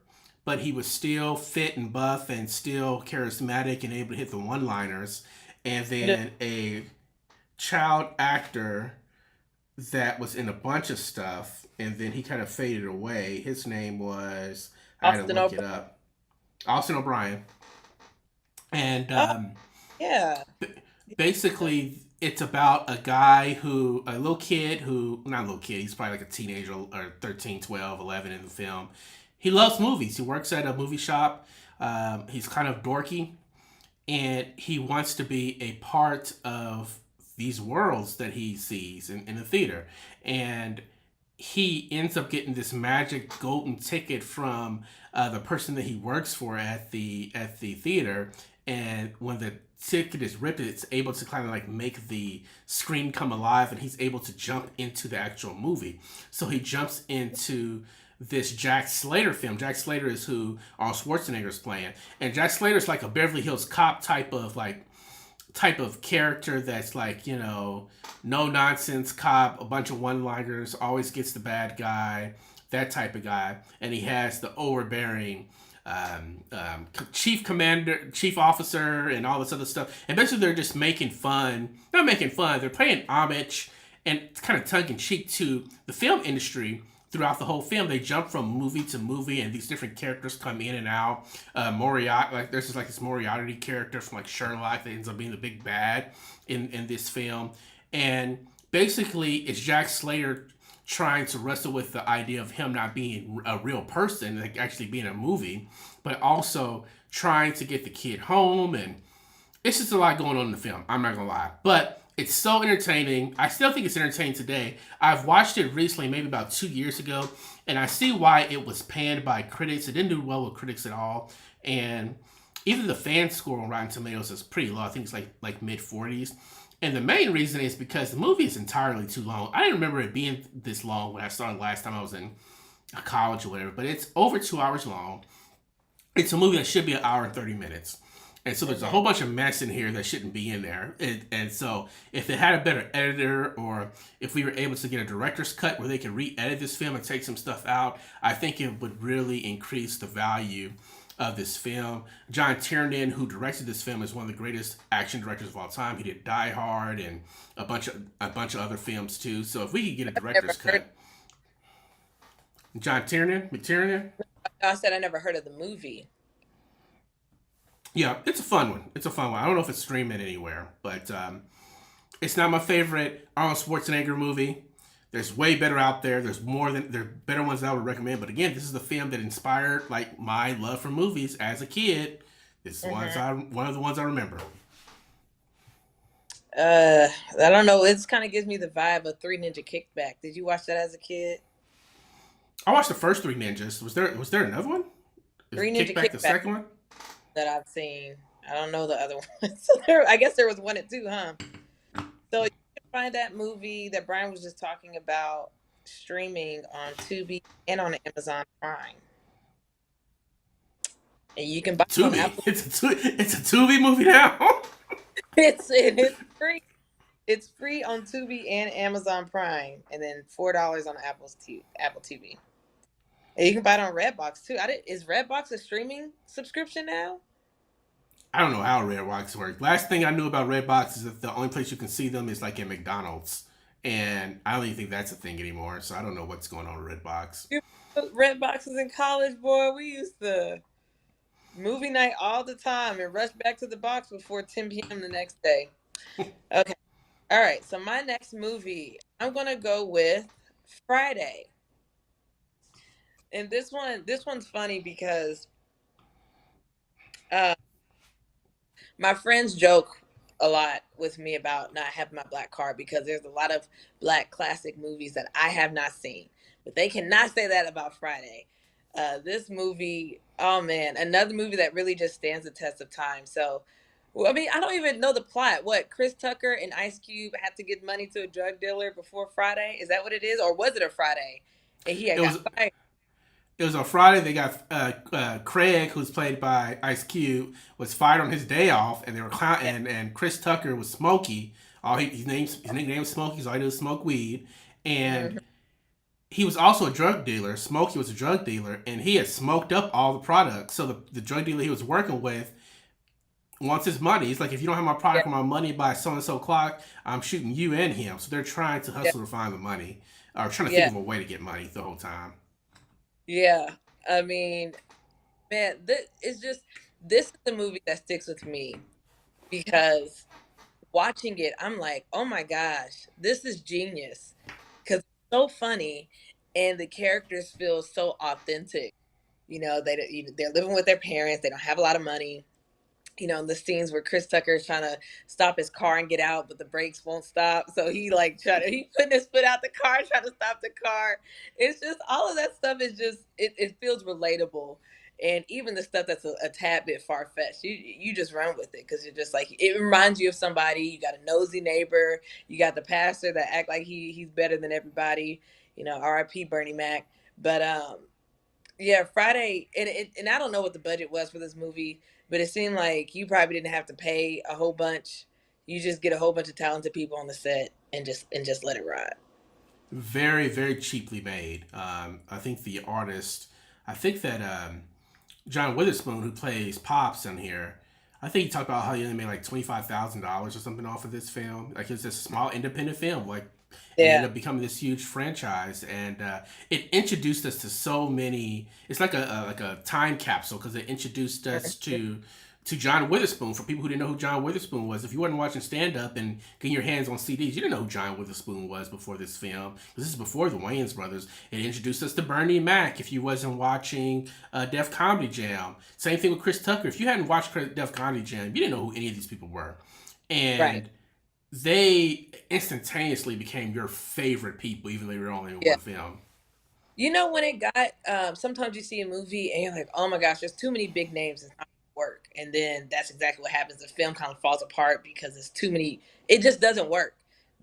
but he was still fit and buff and still charismatic and able to hit the one-liners. And then a child actor that was in a bunch of stuff, and then he kind of faded away. His name was, I had to Austin look O'Brien. it up, Austin O'Brien. And Oh, yeah. basically, it's about a little kid who, not a little kid, he's probably like a teenager or 13, 12, 11 in the film. He loves movies. He works at a movie shop. He's kind of dorky, and he wants to be a part of these worlds that he sees in the theater. And he ends up getting this magic golden ticket from the person that he works for at the theater. And when the ticket is ripped, it's able to kind of like make the screen come alive, and he's able to jump into the actual movie. So he jumps into this Jack Slater film. Jack Slater is who Arnold Schwarzenegger is playing, and Jack Slater is like a Beverly Hills Cop type of character that's like, no nonsense cop, a bunch of one-liners, always gets the bad guy, that type of guy. And he has the overbearing chief commander, chief officer, and all this other stuff. And basically they're just making fun. Not making fun, they're paying homage and kind of tongue in cheek to the film industry. Throughout the whole film, they jump from movie to movie, and these different characters come in and out. Moriarty, like there's just like this Moriarty character from like Sherlock that ends up being the big bad in this film, and basically it's Jack Slater trying to wrestle with the idea of him not being a real person, like actually being a movie, but also trying to get the kid home, and it's just a lot going on in the film. I'm not gonna lie, but it's so entertaining. I still think it's entertaining today. I've watched it recently, maybe about 2 years ago, and I see why it was panned by critics. It didn't do well with critics at all, and even the fan score on Rotten Tomatoes is pretty low. I think it's like mid 40s. And the main reason is because the movie is entirely too long. I didn't remember it being this long when I saw it last time I was in college or whatever, but it's over 2 hours long. It's a movie that should be an hour and 30 minutes. And so there's a Mm-hmm. whole bunch of mess in here that shouldn't be in there. And so if they had a better editor, or if we were able to get a director's cut where they could re-edit this film and take some stuff out, I think it would really increase the value of this film. John Tiernan, who directed this film, is one of the greatest action directors of all time. He did Die Hard and a bunch of other films too. So if we could get a Never director's heard. cut, John Tiernan, McTiernan, I said I never heard of the movie. yeah, it's a fun one. It's a fun one. I don't know if it's streaming anywhere, but it's not my favorite Arnold Schwarzenegger movie. There's way better out there. There are better ones that I would recommend. But again, this is the film that inspired like my love for movies as a kid. It's one of the ones I remember. I don't know. It kind of gives me the vibe of Three Ninja Kickback. Did you watch that as a kid? I watched the first Three Ninjas. Was there another one? Is Three Ninja Kickback the Kickback second one? that I've seen. I don't know the other ones. I guess there was one and two, huh? So you can find that movie that Brian was just talking about streaming on Tubi and on Amazon Prime, and you can buy it on Tubi. Apple. It's a Tubi movie now. It's free. It's free on Tubi and Amazon Prime, and then $4 on Apple TV. And you can buy it on Redbox too. Is Redbox a streaming subscription now? I don't know how Redbox works. Last thing I knew about Redbox is that the only place you can see them is like in McDonald's, and I don't even think that's a thing anymore. So I don't know what's going on with Redbox. Redbox is in college, boy. We used to movie night all the time and rush back to the box before 10 p.m. the next day. Okay. All right. So my next movie, I'm gonna go with Friday. And this one's funny because uh, my friends joke a lot with me about not having my black card because there's a lot of black classic movies that I have not seen, but they cannot say that about Friday. This movie, oh man, another movie that really just stands the test of time. So, well, I mean, I don't even know the plot. What, Chris Tucker and Ice Cube had to give money to a drug dealer before Friday? Is that what it is, or was it a Friday and he had It was got fired? it was on Friday. They got Craig, who's played by Ice Cube, was fired on his day off, and they were and Chris Tucker was Smokey. His nickname was Smokey. So all he did was smoke weed, Mhm. and he was also a drug dealer. Smokey was a drug dealer, and he had smoked up all the products. So the drug dealer he was working with wants his money. He's like, if you don't have my Yeah, product or my money by so and so clock, I'm shooting you and him. So they're trying to yeah, hustle to find the money, or trying to think yeah, of a way to get money the whole time. yeah. I mean, man, this is the movie that sticks with me because watching it, I'm like, oh my gosh, this is genius because it's so funny and the characters feel so authentic. They're living with their parents. They don't have a lot of money. The scenes where Chris Tucker is trying to stop his car and get out, but the brakes won't stop. So he putting his foot out the car, trying to stop the car. It's just all of that stuff is just it feels relatable. And even the stuff that's a tad bit far fetched, you just run with it because you're just like it reminds you of somebody. You got a nosy neighbor, you got the pastor that act like he's better than everybody. R.I.P. Bernie Mac. But yeah, Friday, and I don't know what the budget was for this movie, but it seemed like you probably didn't have to pay a whole bunch. You just get a whole bunch of talented people on the set and just let it ride. Very, very cheaply made. I think I think that John Witherspoon, who plays Pops in here, I think he talked about how he only made like $25,000 or something off of this film. Like it's a small independent film, like, and it ended Yeah, up becoming this huge franchise. And it introduced us to so many. It's like a time capsule because it introduced us to John Witherspoon. For people who didn't know who John Witherspoon was, if you wasn't watching stand up and getting your hands on CDs, you didn't know who John Witherspoon was before this film. This is before the Wayans brothers. It introduced us to Bernie Mac. If you wasn't watching Def Comedy Jam, same thing with Chris Tucker. If you hadn't watched Def Comedy Jam, you didn't know who any of these people were, right. and they instantaneously became your favorite people, even though they were only in Yeah. one film. When it got, sometimes you see a movie and you're like, oh my gosh, there's too many big names. It's not gonna work. And then that's exactly what happens. The film kind of falls apart because it's too many. It just doesn't work.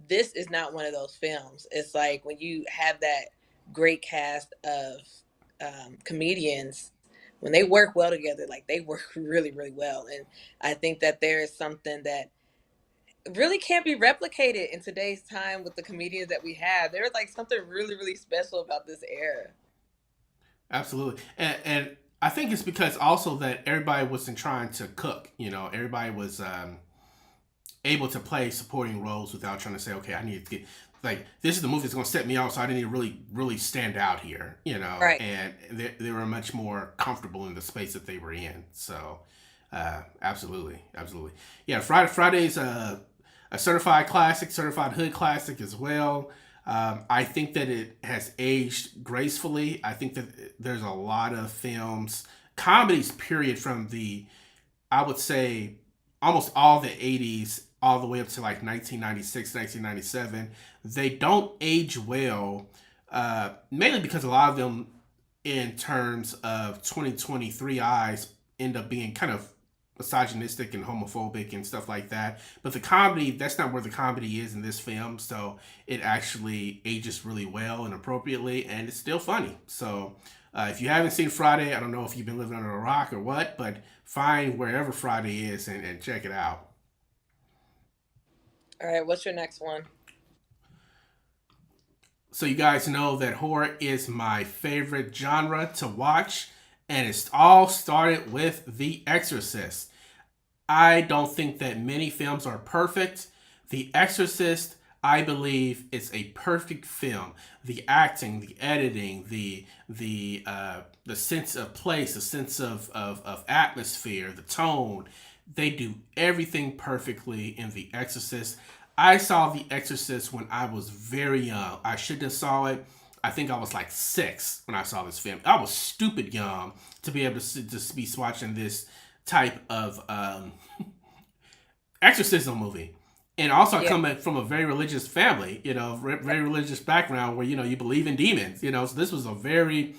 This is not one of those films. It's like when you have that great cast of comedians when they work well together, like they work really, really well. And I think that there is something that really can't be replicated in today's time with the comedians that we have. There's like something really, really special about this era. Absolutely. And I think it's because also that everybody wasn't trying to cook. You know, everybody was able to play supporting roles without trying to say, okay, I need to get like this is the movie that's going to set me off, so I didn't really really stand out here. You know, Right. and they were much more comfortable in the space that they were in. So, absolutely, absolutely, yeah. Friday's a certified classic, certified hood classic as well. I think that it has aged gracefully. I think that there's a lot of films, comedies, period, from the, I would say, almost all the 80s, all the way up to like 1996, 1997. They don't age well, mainly because a lot of them, in terms of 2023 eyes, end up being kind of misogynistic and homophobic and stuff like that. But the comedy, that's not where the comedy is in this film. So it actually ages really well and appropriately, and it's still funny. So if you haven't seen Friday, I don't know if you've been living under a rock or what, but find wherever Friday is and check it out. All right, what's your next one? So you guys know that horror is my favorite genre to watch, and it's all started with The Exorcist. I don't think that many films are perfect. The Exorcist, I believe, is a perfect film. The acting, the editing, the sense of place, the sense of atmosphere, the tone, they do everything perfectly in The Exorcist. I saw The Exorcist when I was very young. I shouldn't have saw it. I think I was like 6 when I saw this film. I was stupid young to be able to just be watching this type of exorcism movie. And also, I Yeah. come from a very religious family, you know, very religious background where, you know, you believe in demons, you know, so this was a very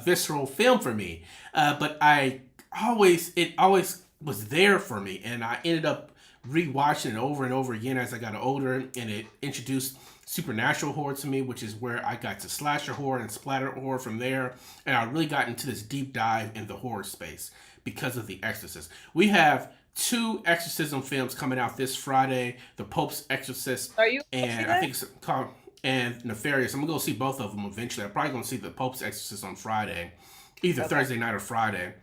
visceral film for me. But it always was there for me. And I ended up rewatching it over and over again as I got older. And it introduced supernatural horror to me, which is where I got to slasher horror and splatter horror from there. And I really got into this deep dive in the horror space because of The Exorcist. We have 2 exorcism films coming out this Friday: The Pope's Exorcist, Are you gonna see and I that? think it's called and Nefarious. I'm gonna go see both of them eventually. I'm probably gonna see The Pope's Exorcist on Friday, either Okay. Thursday night or Friday.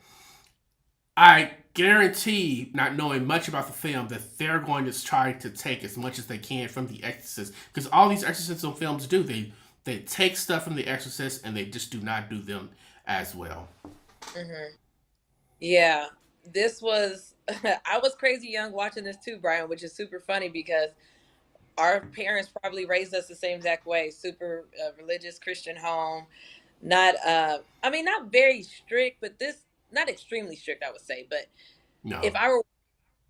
I guarantee, not knowing much about the film, that they're going to try to take as much as they can from The Exorcist, because all these exorcism films do, they take stuff from The Exorcist and they just do not do them as well. Hmm. Yeah, this was. I was crazy young watching this too, Brian, which is super funny because our parents probably raised us the same exact way. Super religious Christian home. Not, I mean, not very strict, but this not extremely strict, I would say. But if No, I were with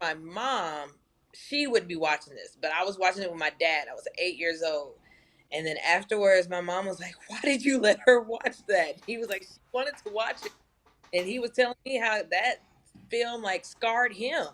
my mom, she would be watching this. But I was watching it with my dad. I was 8 years old. And then afterwards, my mom was like, "Why did you let her watch that?" He was like, "She wanted to watch it." And he was telling me how that film like scarred him.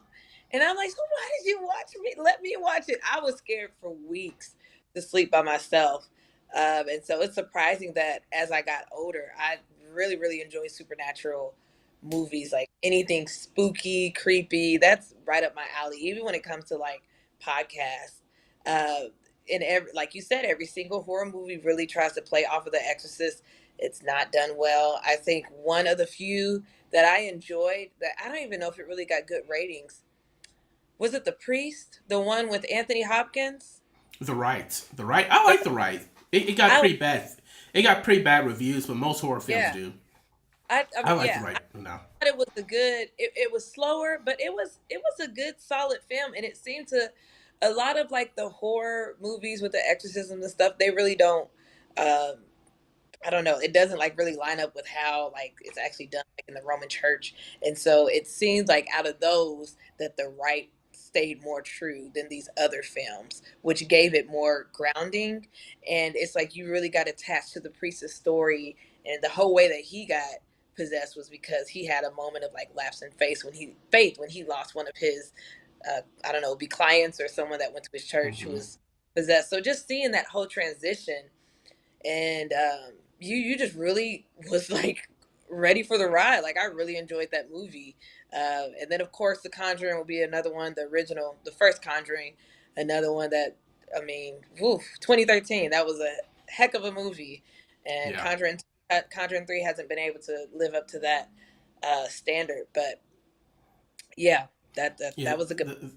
And I'm like, so why did you watch me? Let me watch it. I was scared for weeks to sleep by myself. And so it's surprising that as I got older, I really, really enjoy supernatural movies, like anything spooky, creepy. That's right up my alley. Even when it comes to like podcasts. And every, like you said, every single horror movie really tries to play off of The Exorcist. It's not done well. I think one of the few that I enjoyed that I don't even know if it really got good ratings. Was it The Priest? The one with Anthony Hopkins? the right. I like the right. It got I pretty bad. It got pretty bad reviews, but most horror films yeah. do. I I mean like the yeah. right now. Thought it was a good it was slower, but it was a good solid film, and it seemed to a lot of like the horror movies with the exorcism and stuff, they really don't um I don't know. It doesn't like really line up with how like it's actually done like in the Roman Church, and so it seems like out of those that the right stayed more true than these other films, which gave it more grounding. And it's like you really got attached to the priest's story, and the whole way that he got possessed was because he had a moment of like lapse in faith when he lost one of his I don't know, be clients or someone that went to his church who Hmm. was possessed. So just seeing that whole transition and you just really was like ready for the ride. Like I really enjoyed that movie. And then of course The Conjuring will be another one, the original, the first Conjuring, another one that, I mean, 2013. That was a heck of a movie, and Yeah. Conjuring 3 hasn't been able to live up to that standard. But yeah, Yeah. that was a good.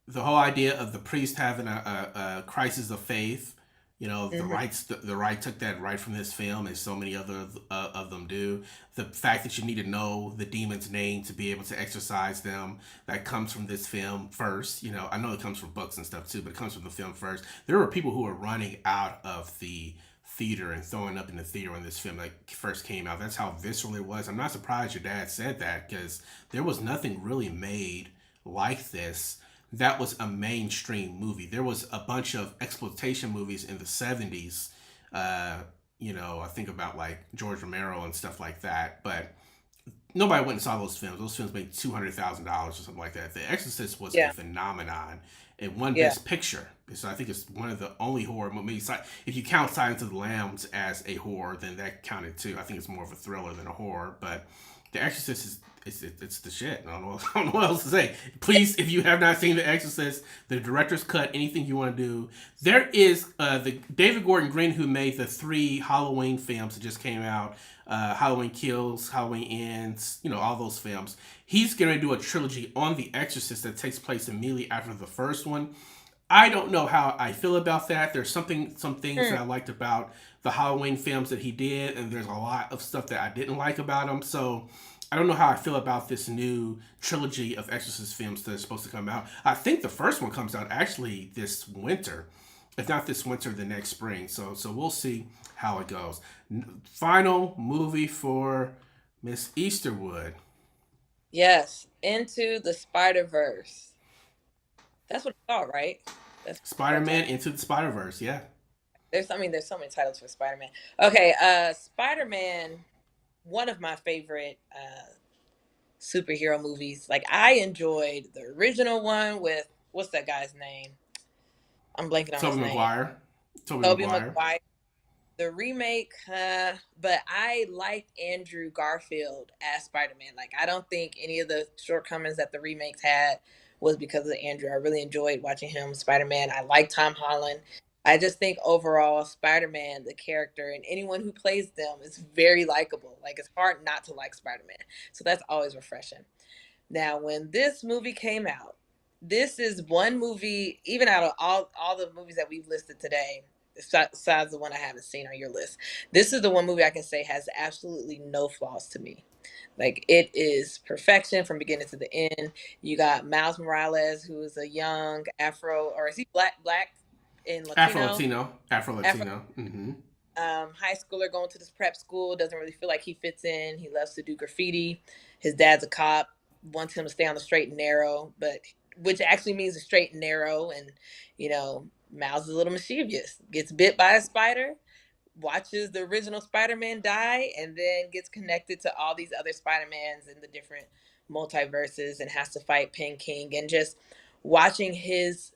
The whole idea of the priest having a crisis of faith, Mhm. the right took that right from this film, and so many other of them do. The fact that you need to know the demon's name to be able to exorcise them, that comes from this film first. I know it comes from books and stuff too, but it comes from the film first. There were people who were running out of the theater and throwing up in the theater when this film like first came out. That's how visceral it was. I'm not surprised your dad said that, because there was nothing really made like this that was a mainstream movie. There was a bunch of exploitation movies in the 70s. Uh, I think about like George Romero and stuff like that, but nobody went and saw those films. Those films made $200,000 or something like that. The Exorcist was a Yeah, phenomenon. It won yeah, Best Picture. So I think it's one of the only horror movies. If you count Silence of the Lambs as a horror, then that counted too. I think it's more of a thriller than a horror. But The Exorcist is it's the shit. I don't know what else to say. Please, if you have not seen The Exorcist, the director's cut, anything you want to do, there is the David Gordon Green, who made the 3 Halloween films that just came out. Halloween Kills, Halloween Ends, all those films. He's going to do a trilogy on The Exorcist that takes place immediately after the first one. I don't know how I feel about that. There's some things mm, that I liked about the Halloween films that he did, and there's a lot of stuff that I didn't like about him. So I don't know how I feel about this new trilogy of Exorcist films that are supposed to come out. I think the first one comes out actually this winter, if not this winter, the next spring. So we'll see how it goes. Final movie for Miss Easterwood. yes. Into the Spider Verse. That's what it's called, right? That's Spider that Man title. Into the Spider Verse. Yeah. There's so many titles for Spider Man. Okay, Spider Man, one of my favorite superhero movies. Like I enjoyed the original one with what's that guy's name? I'm blanking on Tobey his name. Maguire. Tobey Tobey Maguire. Maguire. The remake, but I liked Andrew Garfield as Spider-Man. Like I don't think any of the shortcomings that the remakes had was because of Andrew. I really enjoyed watching him Spider-Man. I like Tom Holland. I just think overall Spider-Man, the character, and anyone who plays them is very likable. Like it's hard not to like Spider-Man. So that's always refreshing. Now, when this movie came out, this is one movie, even out of all the movies that we've listed today, besides the one I haven't seen on your list, this is the one movie I can say has absolutely no flaws to me. Like it is perfection from beginning to the end. You got Miles Morales, who is a young Afro, or is he black in Afro Latino? Latino. Afro Afro Latino. Mm-hmm. high schooler going to this prep school, doesn't really feel like he fits in. He loves to do graffiti. His dad's a cop, wants him to stay on the straight and narrow, but which actually means the straight and narrow. And Miles is a little mischievous, gets bit by a spider, watches the original Spider-Man die, and then gets connected to all these other Spider-Mans in the different multiverses and has to fight Pen King. And just watching his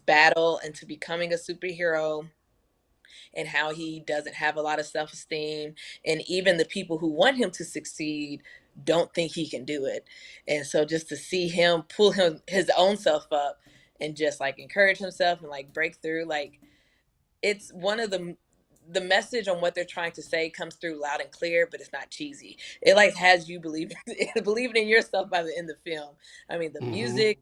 battle into becoming a superhero, and how he doesn't have a lot of self-esteem, and even the people who want him to succeed don't think he can do it. And so just to see him pull his own self up and just like encourage himself and like break through, like it's one of the message on what they're trying to say comes through loud and clear, but it's not cheesy. It like has you believe believing in yourself by the end of the film. I mean, the Mm-hmm. music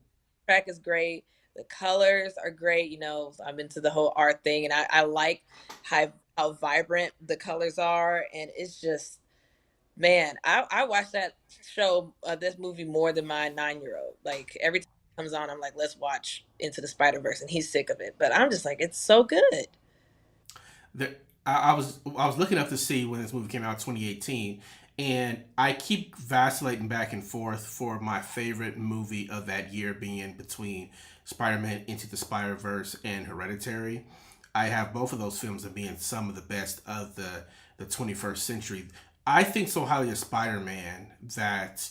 track is great. The colors are great. I'm into the whole art thing, and I like how vibrant the colors are, and it's just, man, I watch that this movie more than my 9-year-old. Like every time it comes on, I'm like, let's watch Into the Spider Verse, and he's sick of it. But I'm just like, it's so good. the, I was looking up to see when this movie came out, 2018, and I keep vacillating back and forth for my favorite movie of that year being between Spider-Man Into the Spider-Verse and Hereditary. I have both of those films as being some of the best of the 21st century. I think so highly of Spider-Man that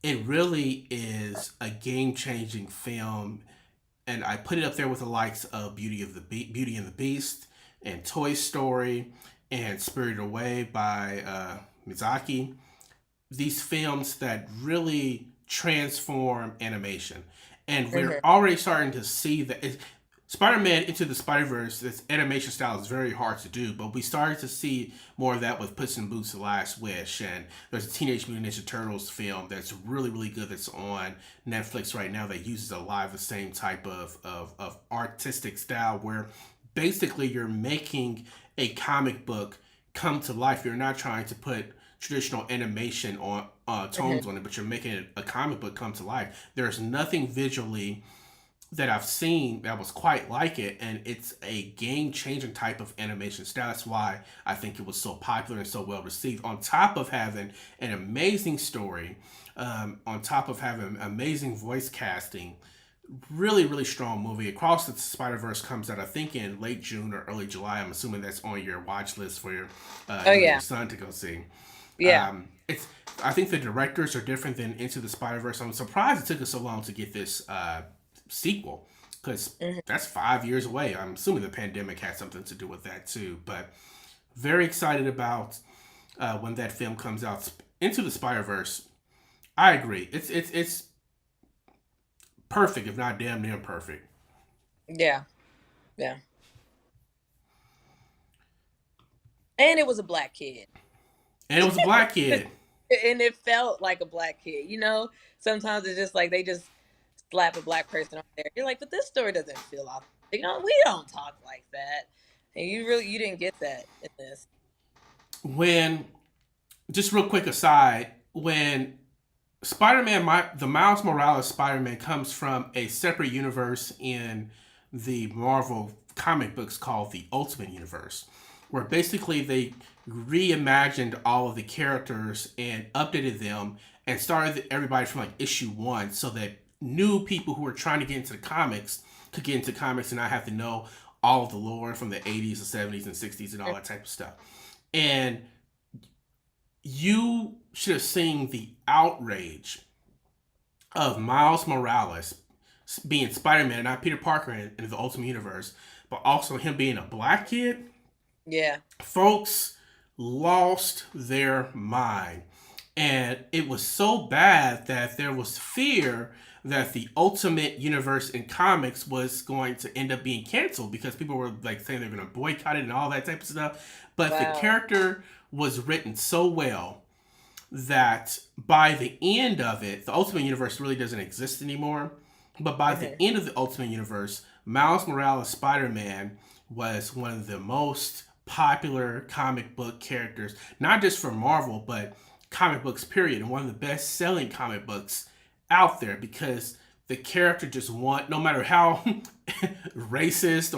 it really is a game-changing film, and I put it up there with the likes of Beauty and the Beast, and Toy Story, and Spirited Away by Miyazaki, these films that really transform animation. And we're already starting to see that Spider-Man Into the Spider-Verse, this animation style is very hard to do, but we started to see more of that with Puss in Boots: The Last Wish, and there's a Teenage Mutant Ninja Turtles film that's really, really good that's on Netflix right now that uses a lot of the same type of artistic style where basically you're making a comic book come to life. You're not trying to put traditional animation on tones on it, but you're making a comic book come to life. There's nothing visually that I've seen that was quite like it, and it's a game-changing type of animation style. That's why I think it was so popular and so well received. On top of having an amazing story, on top of having amazing voice casting, really, really strong movie. Across the Spider-Verse comes out, I think, in late June or early July. I'm assuming that's on your watch list for your, your son to go see. Yeah. It's. I think the directors are different than Into the Spider-Verse. I'm surprised it took us so long to get this sequel, because that's 5 years away. I'm assuming the pandemic had something to do with that too. But very excited about when that film comes out. Into the Spider-Verse, I agree. It's perfect, if not damn near perfect. Yeah. Yeah. And it was a black kid. And it was a black kid. And it felt like a black kid. You know, sometimes it's just like they just slap a black person on there. You're like, but this story doesn't feel authentic. You know, we don't talk like that. And you didn't get that in this. When, just real quick aside, when Spider-Man, the Miles Morales Spider-Man comes from a separate universe in the Marvel comic books called the Ultimate Universe, where basically they reimagined all of the characters and updated them and started everybody from like issue 1 so that new people who were trying to get into the comics could get into comics and not have to know all of the lore from the 80s, the 70s, and 60s and all that type of stuff. And you should have seen the outrage of Miles Morales being Spider-Man, not Peter Parker in the Ultimate Universe, but also him being a black kid. Yeah. Folks lost their mind. And it was so bad that there was fear that the Ultimate Universe in comics was going to end up being canceled because people were like saying they're going to boycott it and all that type of stuff. But the character was written so well that by the end of it, the Ultimate Universe really doesn't exist anymore. But by the end of the Ultimate Universe, Miles Morales Spider-Man was one of the most popular comic book characters, not just for Marvel, but comic books period, and one of the best selling comic books out there because the character just no matter how racist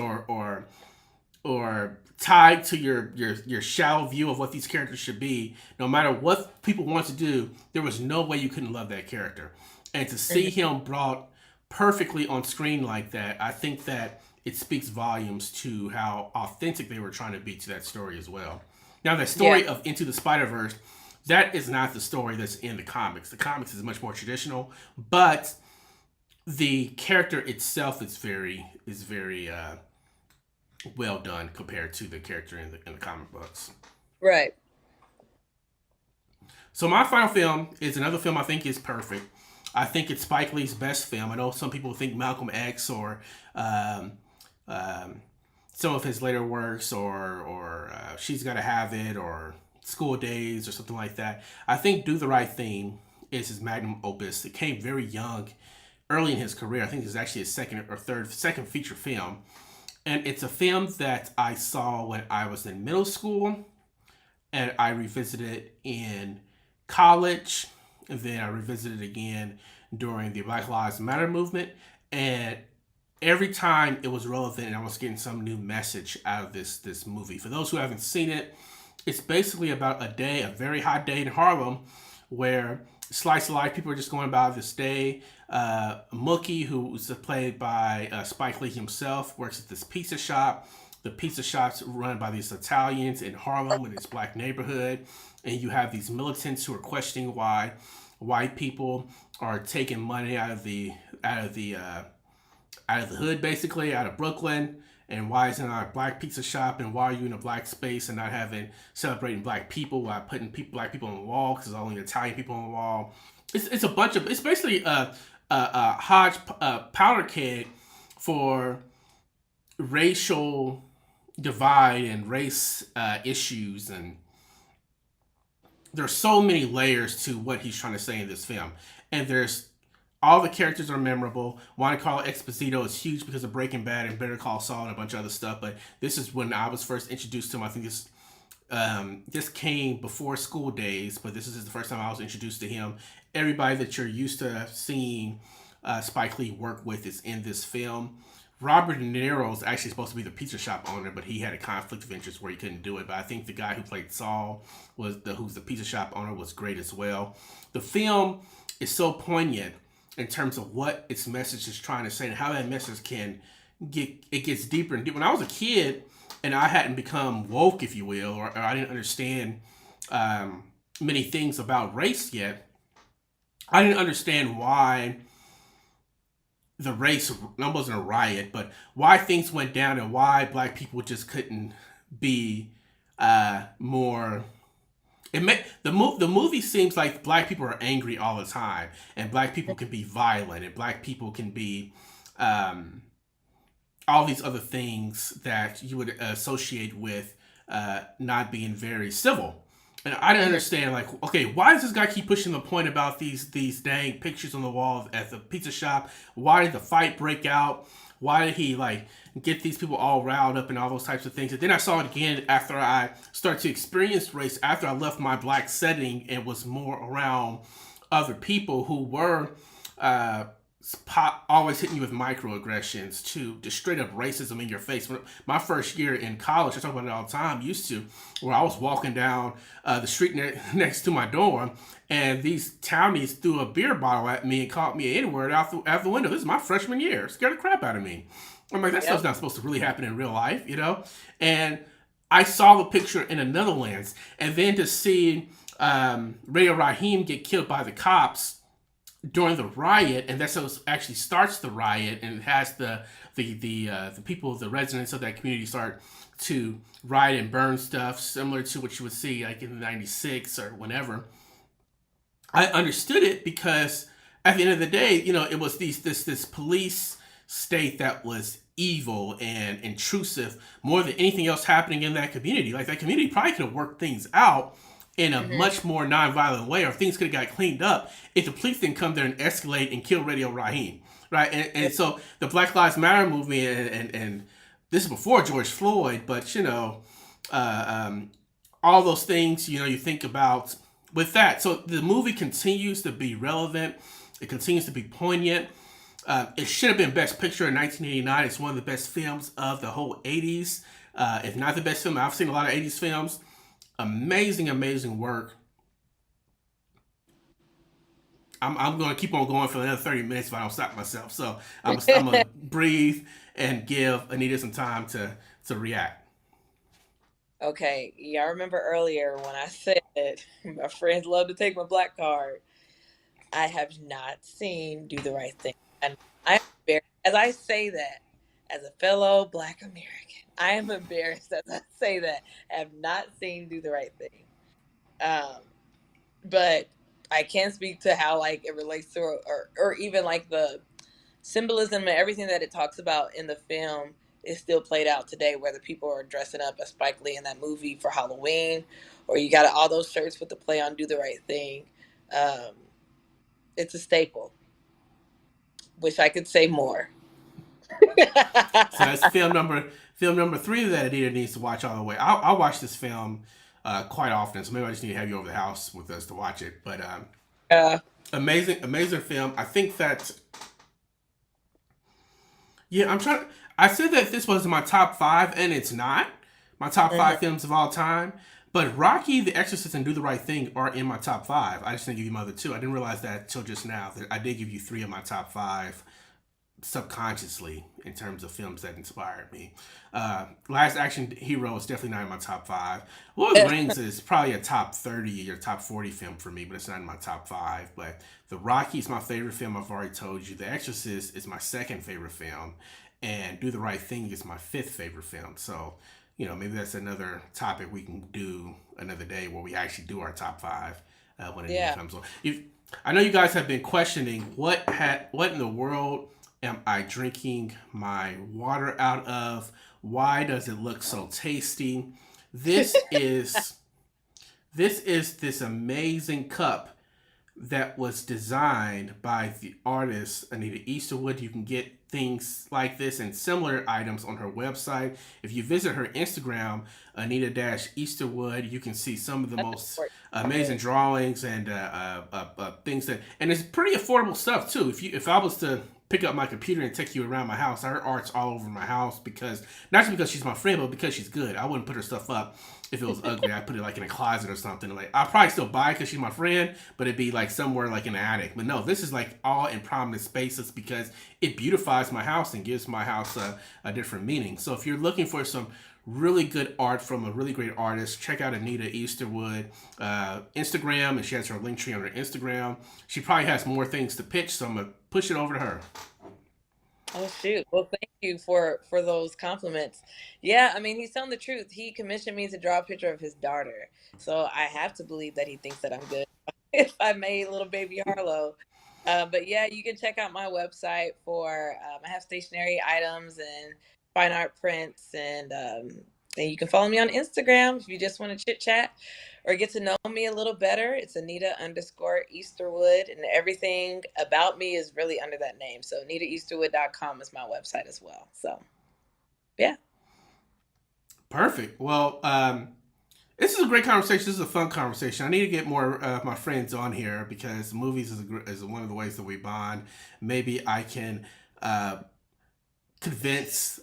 or tied to your shallow view of what these characters should be, no matter what people want to do, there was no way you couldn't love that character. And to see him brought perfectly on screen like that, I think that it speaks volumes to how authentic they were trying to be to that story as well. Now, the story of Into the Spider-Verse, that is not the story that's in the comics. The comics is much more traditional, but the character itself is very well done compared to the character in the comic books. Right. So my final film is another film I think is perfect. I think it's Spike Lee's best film. I know some people think Malcolm X or some of his later works or She's Gotta Have It or School Days or something like that. I think Do the Right Thing is his magnum opus. It came very young, early in his career. I think it's actually his second feature film. And it's a film that I saw when I was in middle school, and I revisited in college, and then I revisited again during the Black Lives Matter movement. And every time it was relevant, and I was getting some new message out of this mooie. For those who haven't seen it, it's basically about a very hot day in Harlem, where slice of life people are just going about this day. Mookie, who's played by Spike Lee himself, works at this pizza shop. The pizza shop's run by these Italians in Harlem in this black neighborhood, and you have these militants who are questioning why white people are taking money out of the hood, basically out of Brooklyn, and why isn't it a black pizza shop, and why are you in a black space and not having celebrating black people while putting black people on the wall because there's only Italian people on the wall. It's a bunch of, it's basically a hodge powder keg for racial divide and race issues, and there's so many layers to what he's trying to say in this film. And there's all the characters are memorable. Juan Carlo Esposito is huge because of Breaking Bad and Better Call Saul and a bunch of other stuff. But this is when I was first introduced to him. I think this came before School Days, but this is the first time I was introduced to him. Everybody that you're used to seeing Spike Lee work with is in this film. Robert De Niro is actually supposed to be the pizza shop owner, but he had a conflict of interest where he couldn't do it. But I think the guy who played Saul who's the pizza shop owner, was great as well. The film is so poignant in terms of what its message is trying to say and how that message gets deeper and deeper. When I was a kid and I hadn't become woke, if you will, or I didn't understand many things about race yet, I didn't understand why the race wasn't a riot, but why things went down and why black people just couldn't be more. The movie seems like black people are angry all the time, and black people can be violent, and black people can be all these other things that you would associate with not being very civil. And I didn't understand, like, okay, why does this guy keep pushing the point about these dang pictures on the wall at the pizza shop? Why did the fight break out? Why did he, like, get these people all riled up and all those types of things? And then I saw it again after I started to experience race, after I left my black setting and was more around other people who were always hitting you with microaggressions to just straight up racism in your face. My first year in college, I talk about it all the time, used to, where I was walking down the street next to my dorm, and these townies threw a beer bottle at me and called me an N-word out the window. This is my freshman year. Scared the crap out of me. I'm like, that stuff's not supposed to really happen in real life, you know? And I saw the picture in another lens. And then to see Radio Raheem get killed by the cops during the riot, and that's what actually starts the riot, and it has the people, the residents of that community start to riot and burn stuff, similar to what you would see like in '96 or whenever. I understood it because at the end of the day, you know, it was this police state that was evil and intrusive more than anything else happening in that community. Like, that community probably could have worked things out in a much more nonviolent way, or things could have got cleaned up if the police didn't come there and escalate and kill Radio Raheem, right? And so the Black Lives Matter movement, and this is before George Floyd, but, you know, all those things, you know, you think about with that. So the movie continues to be relevant. It continues to be poignant. It should have been Best Picture in 1989. It's one of the best films of the whole 80s. If not the best film, I've seen a lot of 80s films. Amazing work. I'm going to keep on going for another 30 minutes if I don't stop myself. So I'm going to breathe and give Anita some time to react. Okay, y'all remember earlier when I said my friends love to take my black card. I have not seen Do the Right Thing. And I'm embarrassed as I say that, as a fellow Black American. I am embarrassed as I say that. I have not seen Do the Right Thing. But I can speak to how, like, it relates to, or even like the symbolism and everything that it talks about in the film is still played out today, whether people are dressing up as Spike Lee in that movie for Halloween, or you got all those shirts with the play on Do the Right Thing. It's a staple. Wish I could say more. So that's film number 3 that Anita needs to watch all the way. I'll watch this film quite often, so maybe I just need to have you over the house with us to watch it. But amazing film. I think that, yeah, I said that this was my top 5, and it's not my top 5 films of all time. But Rocky, The Exorcist, and Do the Right Thing are in my top 5. I just didn't give you my other 2. I didn't realize that till just now. That I did give you 3 of my top 5 subconsciously in terms of films that inspired me. Last Action Hero is definitely not in my top 5. Lord of the Rings is probably a top 30 or top 40 film for me, but it's not in my top 5. But The Rocky is my favorite film, I've already told you. The Exorcist is my second favorite film. and Do the Right Thing is my fifth favorite film. So, maybe that's another topic we can do another day where we actually do our top five when Anita Yeah. comes on. I know you guys have been questioning what in the world am I drinking my water out of? Why does it look so tasty? This is this amazing cup that was designed by the artist Anita Easterwood. You can get things like this and similar items on her website. If you visit her Instagram, Anita-Easterwood, you can see some of the most amazing drawings and things and it's pretty affordable stuff too. If I was to pick up my computer and take you around my house, her art's all over my house, because not just because she's my friend, but because she's good. I wouldn't put her stuff up if it was ugly. I'd put it like in a closet or something. Like, I'll probably still buy it because she's my friend, but it'd be like somewhere like in the attic. But no, this is like all in prominent spaces because it beautifies my house and gives my house a different meaning. So if you're looking for some really good art from a really great artist, check out Anita Easterwood Instagram, and she has her link tree on her Instagram. She probably has more things to pitch, so I'm gonna push it over to her. Oh shoot. Well, thank you for those compliments. Yeah, I mean, he's telling the truth. He commissioned me to draw a picture of his daughter. So I have to believe that he thinks that I'm good if I made little baby Harlow. But yeah, you can check out my website for I have stationery items and fine art prints, and you can follow me on Instagram if you just want to chit chat or get to know me a little better. It's Anita_Easterwood, and everything about me is really under that name. So AnitaEasterwood.com is my website as well. So yeah. Perfect. Well, this is a great conversation. This is a fun conversation. I need to get more of my friends on here because movies is one of the ways that we bond. Maybe I can convince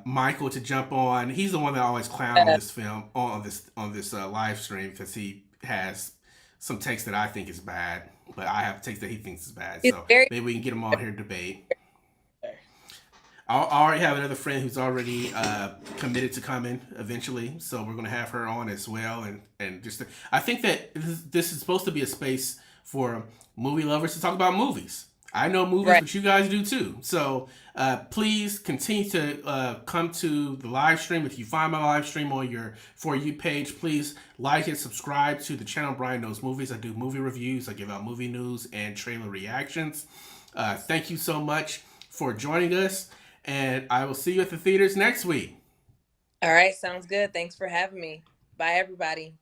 Michael to jump on. He's the one that always clown on this film on this live stream because he has some takes that I think is bad, but I have takes that he thinks is bad. So maybe we can get him on here to debate. I already have another friend who's already committed to coming eventually, so we're going to have her on as well. And just I think that this is supposed to be a space for movie lovers to talk about movies. I know movies, right, but you guys do too. So please continue to come to the live stream. If you find my live stream on your For You page, please like and subscribe to the channel Brian Knows Movies. I do movie reviews. I give out movie news and trailer reactions. Thank you so much for joining us. And I will see you at the theaters next week. All right. Sounds good. Thanks for having me. Bye, everybody.